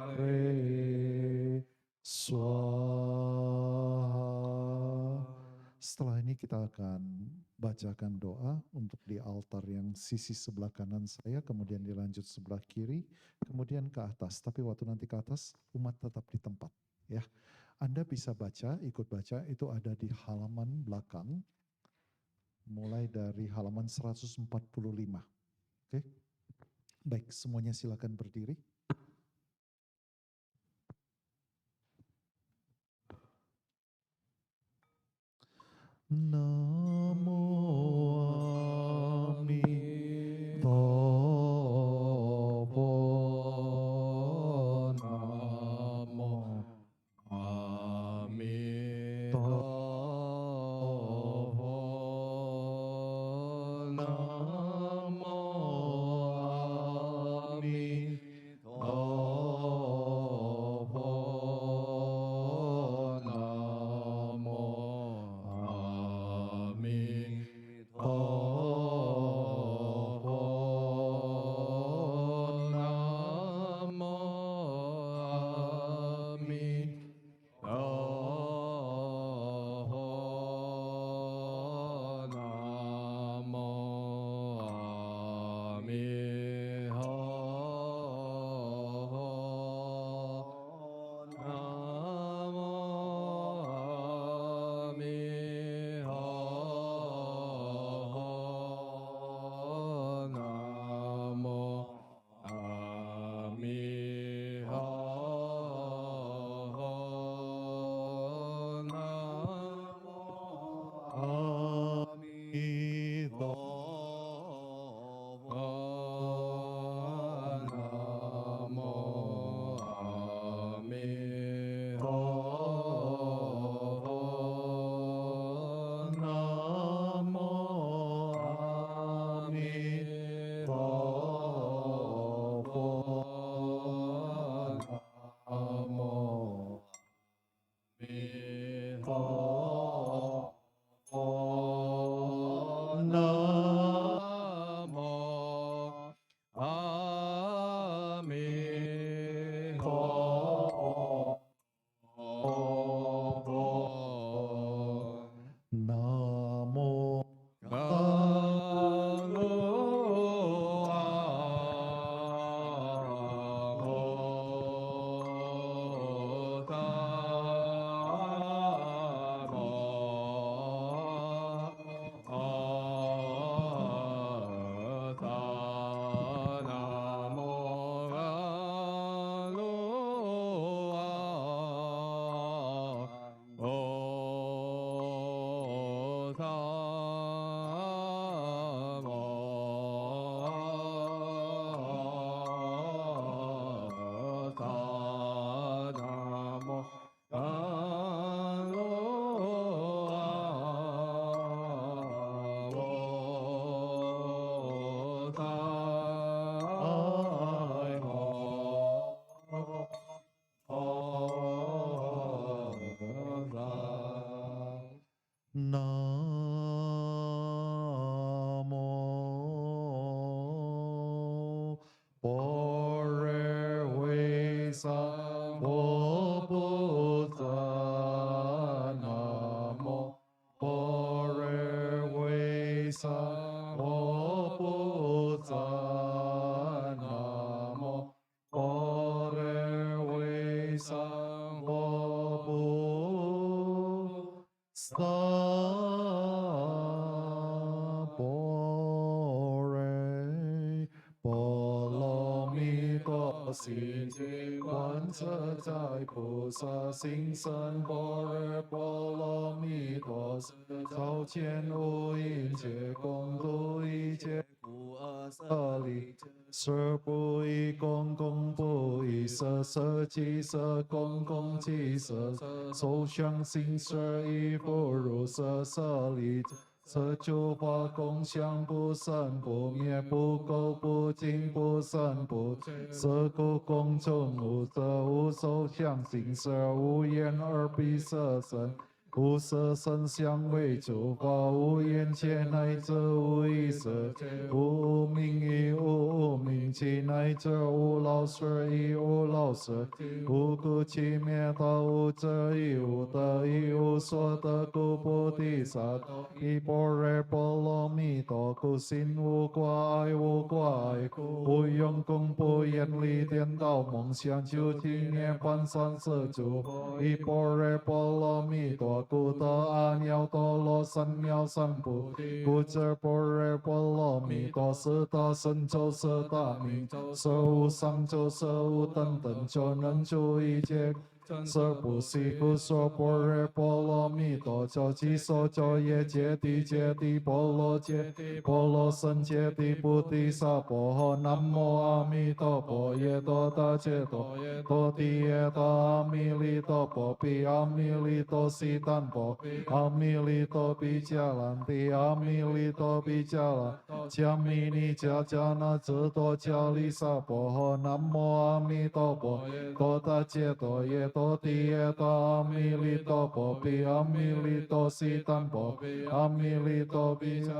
Swaha. Setelah ini kita akan bacakan doa untuk di altar yang sisi sebelah kanan saya, kemudian dilanjut sebelah kiri, kemudian ke atas. Tapi waktu nanti ke atas, umat tetap di tempat. Ya, Anda bisa baca, ikut baca, itu ada di halaman belakang, mulai dari halaman 145. Oke, baik, semuanya silakan berdiri. Namo Amitabha. Namo Amitabha. Sabore Polomito Xin Jing Quan Zhe Zai Pu Sa Xing Sen Bore Polomito Cao Qian Wu Yin Jie Gong Du Yi Jie 苦厄色里舍不异公公不异色色即色公公即色受想行识亦不如色色里色诸法共相不生不灭不垢不净不生不色故共存无色无受想行识无眼耳鼻舌身无色声香味触法，无眼界乃至无意识，无名亦无名气，乃至无老死亦无老死，无故其灭道，无者亦无得，亦无所得，故菩提萨埵，依般若波罗蜜多，故心无挂碍，无挂碍，无用功不厌离颠倒梦想，究竟涅槃三世诸佛，依般若波罗蜜多。故得阿耨多罗三藐三菩提，故知般若波罗蜜多是大神咒，是大明咒，是无上咒，是无等等咒，能住一切。是不是故说般若波罗蜜多，教其所教业界地界地波罗界地波罗僧界地菩提萨婆诃。南无阿弥陀佛，耶多达揭多，多地耶多阿弥利多婆毗，阿弥利多悉檀婆，阿弥利多毗迦兰帝，阿弥利多毗迦兰，迦弥尼迦迦那智多迦利萨婆诃。南无阿弥陀佛，多达揭多耶。多地耶多阿弥利多婆毗，阿弥利多悉檀婆毗，阿弥利多毗迦，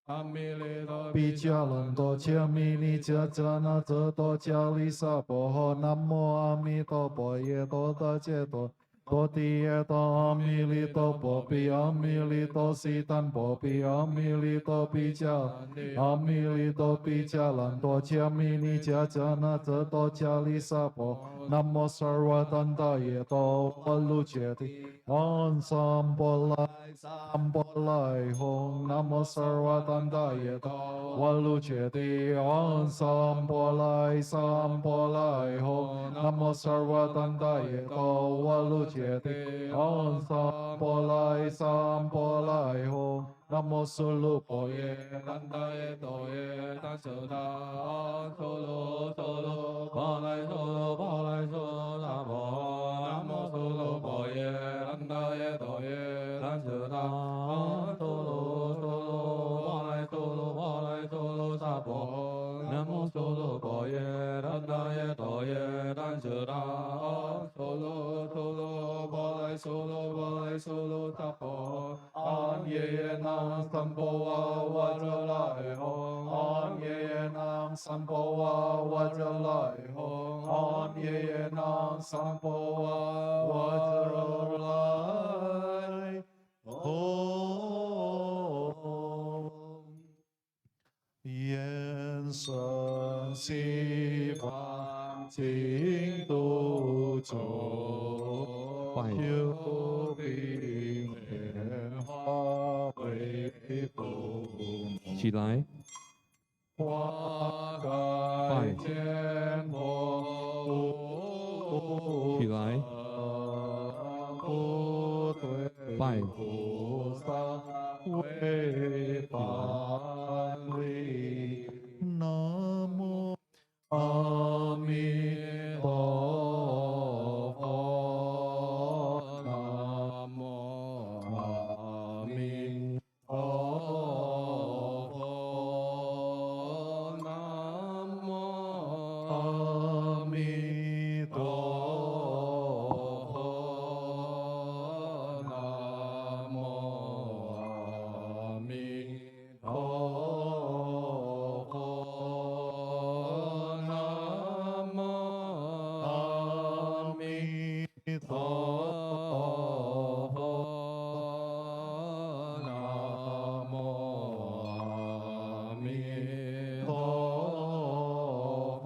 阿弥利多毗迦兰多迦弥尼迦迦那遮多迦利萨婆诃。南无阿弥陀佛，耶多达揭多。多地耶多阿弥利多婆毗，阿弥利多悉檀婆毗，阿弥利多毗迦兰，阿弥利多毗迦兰多迦弥尼迦迦那遮多迦利萨婆。南无萨瓦丹达耶多瓦卢揭谛，唵三波来三波来吽。南无萨瓦丹达耶多瓦卢揭谛，唵三波来三波来吽。南无萨瓦丹达耶多瓦卢揭谛，唵三波来三波来吽。南无苏卢婆耶南达耶多耶南舍他唵苏卢苏卢婆来苏卢婆来苏卢那婆。南无苏卢婆耶南达耶多耶南舍他唵苏卢苏卢婆来苏卢婆来苏卢萨婆。南无苏卢婆耶南达耶多耶南舍他唵苏卢苏卢婆来苏卢婆来苏卢萨婆。唵耶耶南三波哇哇遮来吽，唵耶耶南三波哇哇遮来吽，唵耶耶南三波哇哇遮来吽。愿生西方净土中，有病莲花为父母。起来，花盖见佛，起来，不对拜菩萨为法力。南无阿弥陀佛，南无阿弥陀佛，南无阿弥陀佛，南无阿弥陀佛，南无阿弥陀佛，南无阿弥陀佛。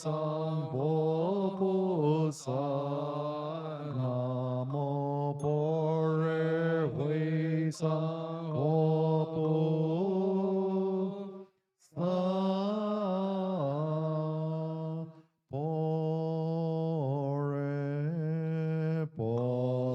上佛菩萨，南无般若会上佛菩萨，般若波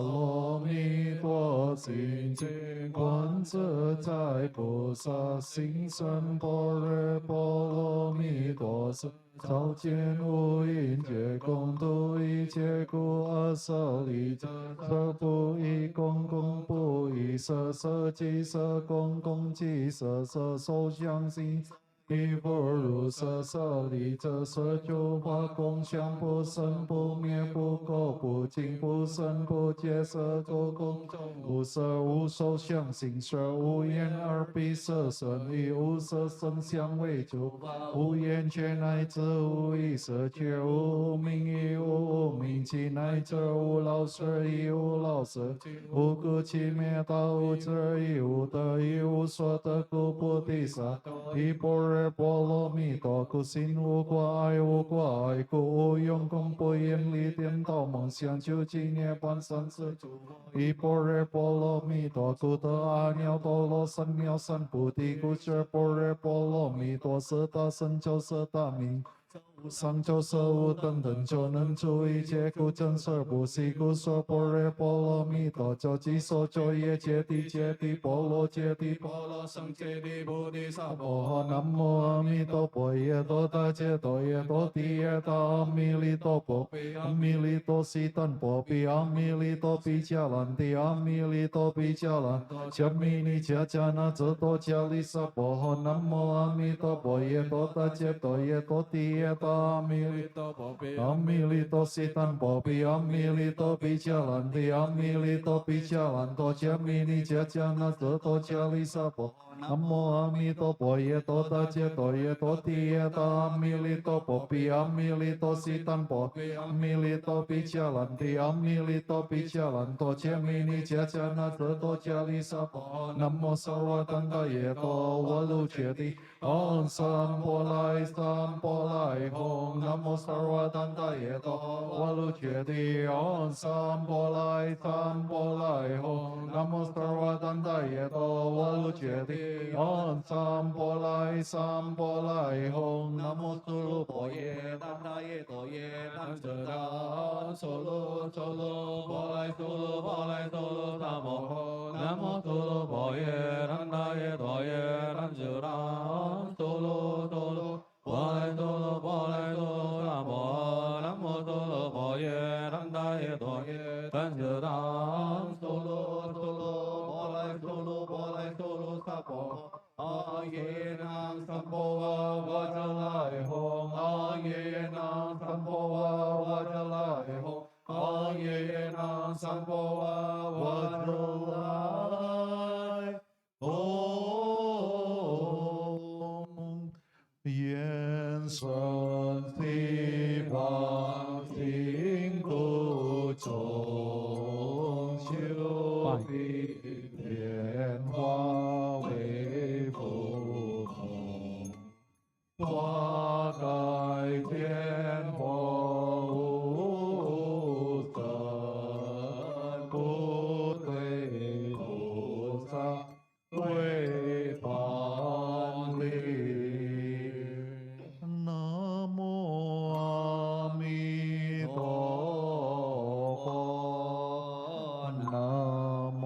罗蜜多心经，观自在菩萨行深般若波罗蜜多时，照见五蕴皆空，度一切苦厄舍利子，色不异空，空不异色，色即色空，空即色色，受想行识亦复如是，舍利子，色诸法空相，不生不灭，不垢不净，不生不灭，色诸空中无色无受想行识，无眼耳鼻舌身意，无色声香味触法，无眼界乃至无意识界，无名亦无名气，乃至无老死亦无老死，无故其灭道，无智亦无得，亦无所得故，菩提萨埵般若波罗蜜多故，心无挂碍，无挂碍故，无用功不厌离颠倒梦想，究竟涅槃三世诸佛。埵般若波罗蜜多故，得阿耨多罗三藐三菩提故，这般若波罗蜜多是大成就，是大明。上求舍无等等就能出一切苦真实不息故说般若波罗蜜多，就即所作业揭谛揭谛波罗揭谛波罗僧揭谛菩提萨婆诃。南无阿弥陀佛耶多达揭多耶多帝耶多阿弥利多波比阿弥利多悉檀波比阿弥利多比迦兰帝阿弥利多比迦兰迦弥尼迦迦那遮多迦利萨婆诃。南无阿弥陀佛耶多达揭多耶多帝耶多阿弥利多波比阿弥利多悉檀波比阿弥利多比迦兰帝阿弥利多比迦兰多迦弥尼迦迦那遮多迦利萨婆诃。南无阿弥陀佛耶多达揭多耶多帝耶多阿弥利多波比阿弥利多悉檀波比阿弥利多比迦兰帝阿弥利多比迦兰多迦弥尼迦迦那遮多迦利萨婆诃。南无萨瓦当达耶多瓦卢揭谛唵三波来三波来吽。南无萨瓦当达耶多瓦卢揭谛唵三波来三波来吽。南无萨瓦当达耶多瓦卢揭谛唵三波来三波来吽。南无苏卢婆耶当达耶多耶当遮达苏卢苏卢婆来苏卢婆来苏卢萨摩诃。南无苏卢婆耶当达耶多耶当遮达苏卢苏卢婆来苏卢婆来苏卢萨摩诃。南无苏卢婆耶当达耶多耶当遮达苏卢苏卢婆来苏卢婆来苏卢萨婆诃。阿耶那三波哇哇扎来吽，阿耶那三波哇哇扎来吽，阿耶那三波哇哇扎来吽。愿顺西方净土中修彼莲花为菩提，花开天火无生，不对菩萨为方力。南无阿弥陀佛，南无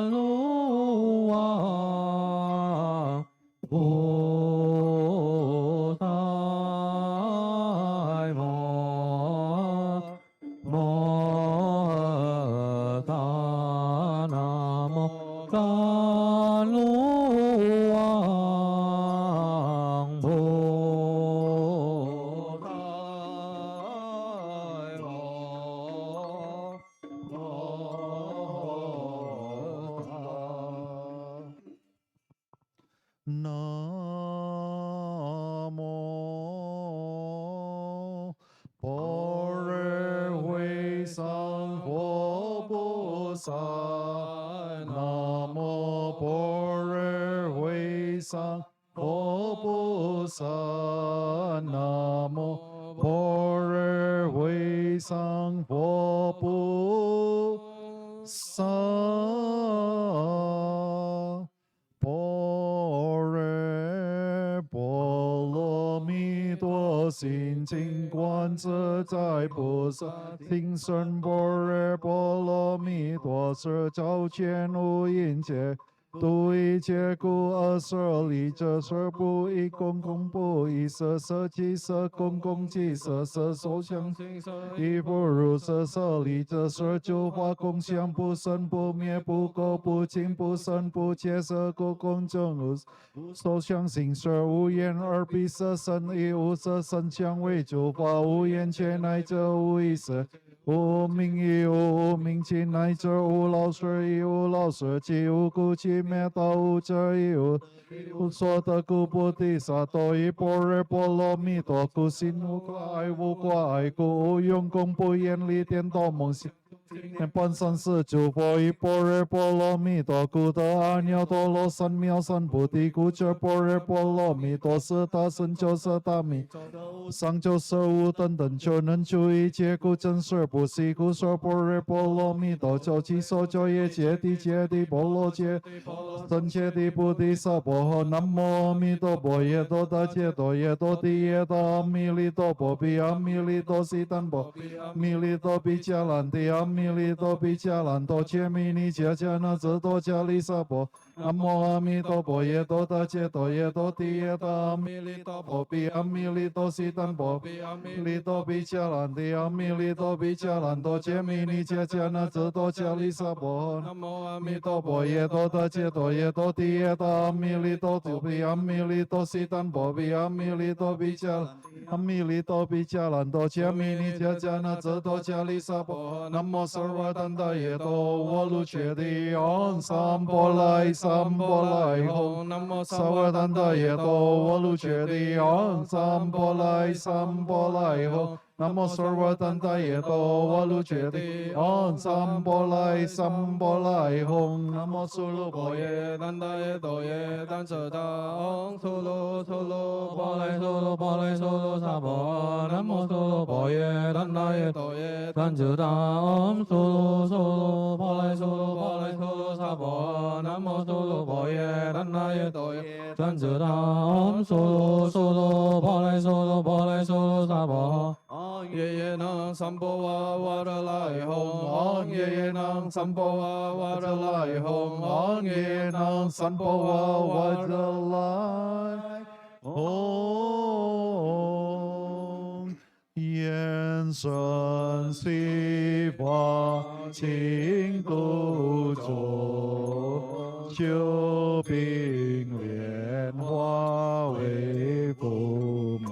卢王菩萨摩达那摩嘎卢王菩萨南无般若会上佛菩萨，南无般若会上佛菩萨，南无般若会上佛菩萨。般若波罗蜜多心经观自在菩萨，听声般若波罗蜜多时，照见五阴界。度一切故阿舍利者，舍不异空，空不异色，色即色空，空即色，色受想行识，亦不如色。舍利者，舍诸法空相，不生不灭，不垢不净，不生不灭，色故空中无受想行识，无眼耳鼻舌身意，无色声香味触法，无眼界乃至无意识。无名亦无名尽，乃至无老死亦无老死，既无故其灭，道无者亦无。无所得故菩提萨埵依般若波罗蜜多故，心无挂碍，无挂碍故，无用功不厌离颠倒梦想。本身是诸佛依般若波罗蜜多故，得阿耨多罗三藐三菩提故，这般若波罗蜜多是大神咒，是大名。上就十无等等就能住一切故，真实不虚故，说般若波罗蜜多，就其所就业界地界地波罗界，真切地菩提萨婆诃。南无阿弥陀佛，耶多达揭多耶多地耶多阿弥利多婆毗阿弥利多悉檀婆阿弥利多毗迦兰帝阿弥利多毗迦兰多揭弥尼迦迦那遮多迦利萨婆。南无阿弥陀佛，耶多达揭多耶多地耶多阿弥利多婆毗阿弥利多悉檀婆阿弥利多毗迦兰帝阿弥利多毗迦兰多揭弥尼迦迦那遮多迦利萨婆。南无阿弥陀佛，耶多达揭多耶多地耶多阿弥利多婆毗阿弥利多悉檀婆毗阿弥利多毗迦兰阿弥利多毗迦兰多揭弥尼迦迦那遮多迦利萨婆。南无萨瓦丹达耶多瓦卢切提昂三波来三波来吽。南无萨瓦丹达耶多瓦卢切提昂三波来三波来吽。南无萨瓦丹达耶多瓦卢切提昂三波来三波来吽。南无苏鲁婆耶丹达耶多耶丹舍达昂苏鲁苏鲁波来苏鲁波来苏鲁萨婆。南无苏鲁婆耶丹达耶多耶丹舍达昂苏鲁苏鲁波来苏鲁波来苏鲁萨婆。南无苏鲁婆耶丹达耶多耶丹舍达昂苏鲁苏鲁波来苏鲁波来苏鲁萨婆。昂耶耶能三波哇哇的来吽，昂耶耶能三波哇哇的来吽，昂耶耶能三波哇哇的来吽。眼神悉法清度中，修并莲花为父母。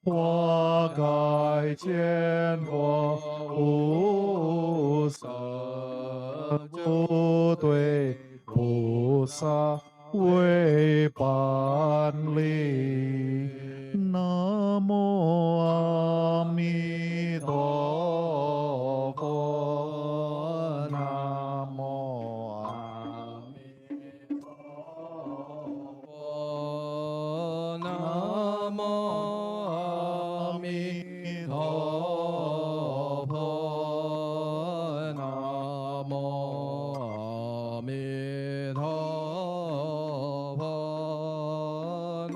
花盖见佛无色，不对菩萨为伴侣。南无阿弥陀佛，南无阿弥陀佛，南无阿弥陀佛，南无阿弥陀佛，南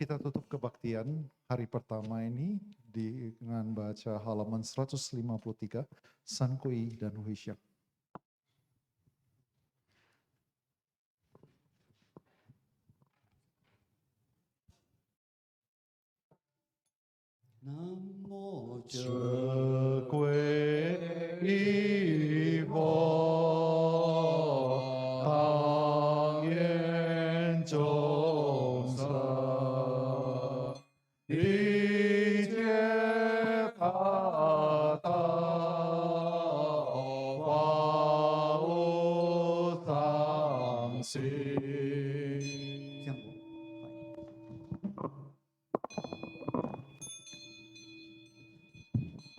Kita tutup kebaktian hari pertama ini dengan baca halaman 153, Sankui dan Huisyak. Namo Namo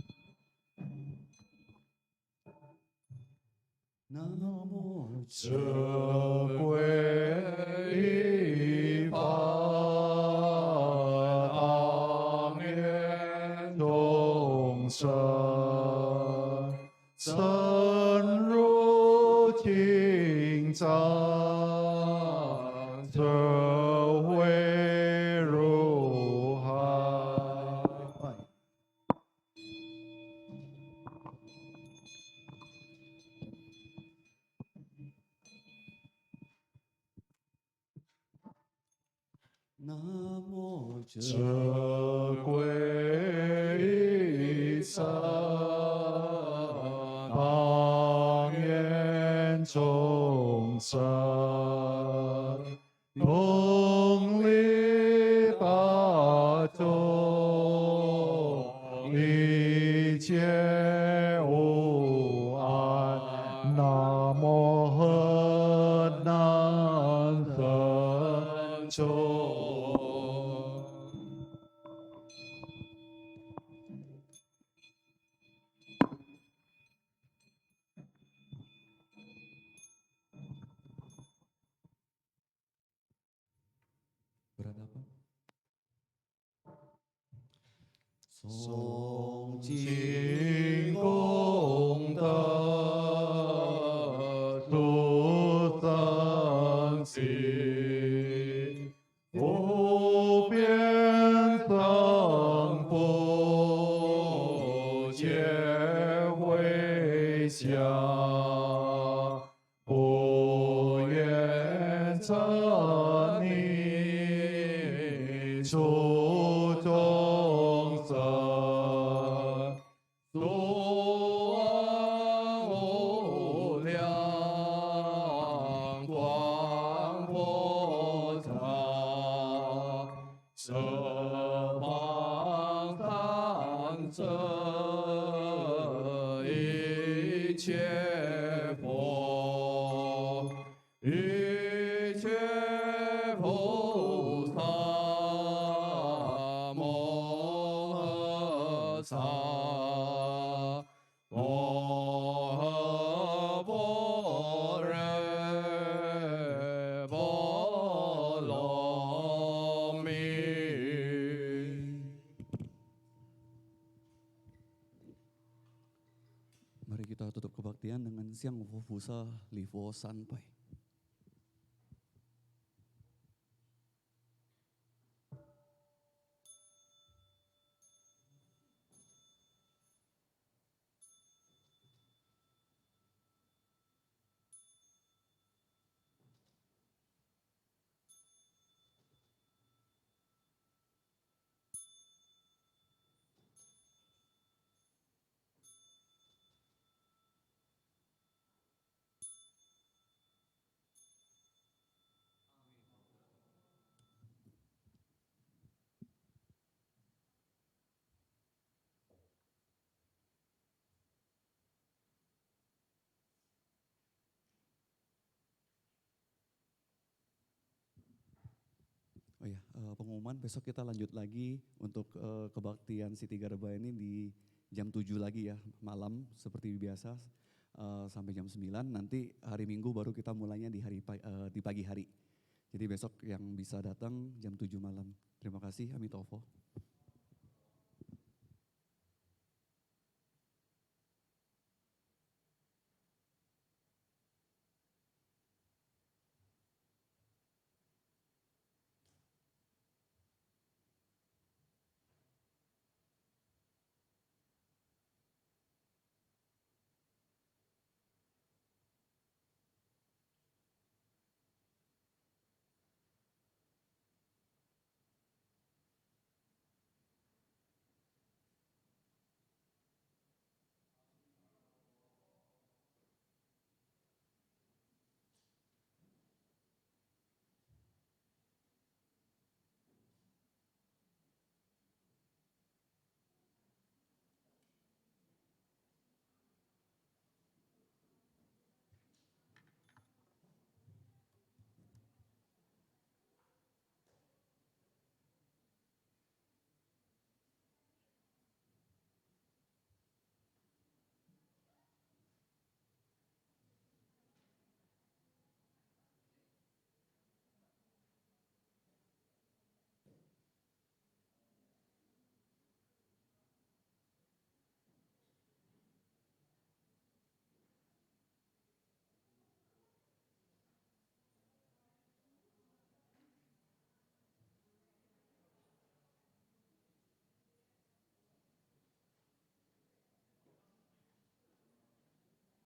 诵经功德度僧行，无边僧不皆回向，不愿称你诸众生。诸无量光菩萨，十方三世一切佛，一切菩萨摩诃萨。摩诃般若波罗蜜。Mari kita tutup kebaktian dengan siang Fufusa Livo Sanpai. Oh ya, pengumuman besok kita lanjut lagi untuk kebaktian Siti Garba ini di jam 7 lagi ya malam seperti biasa sampai jam 9. Nanti hari Minggu baru kita mulainya di pagi hari. Jadi besok yang bisa datang jam 7 malam. Terima kasih, Amitofo.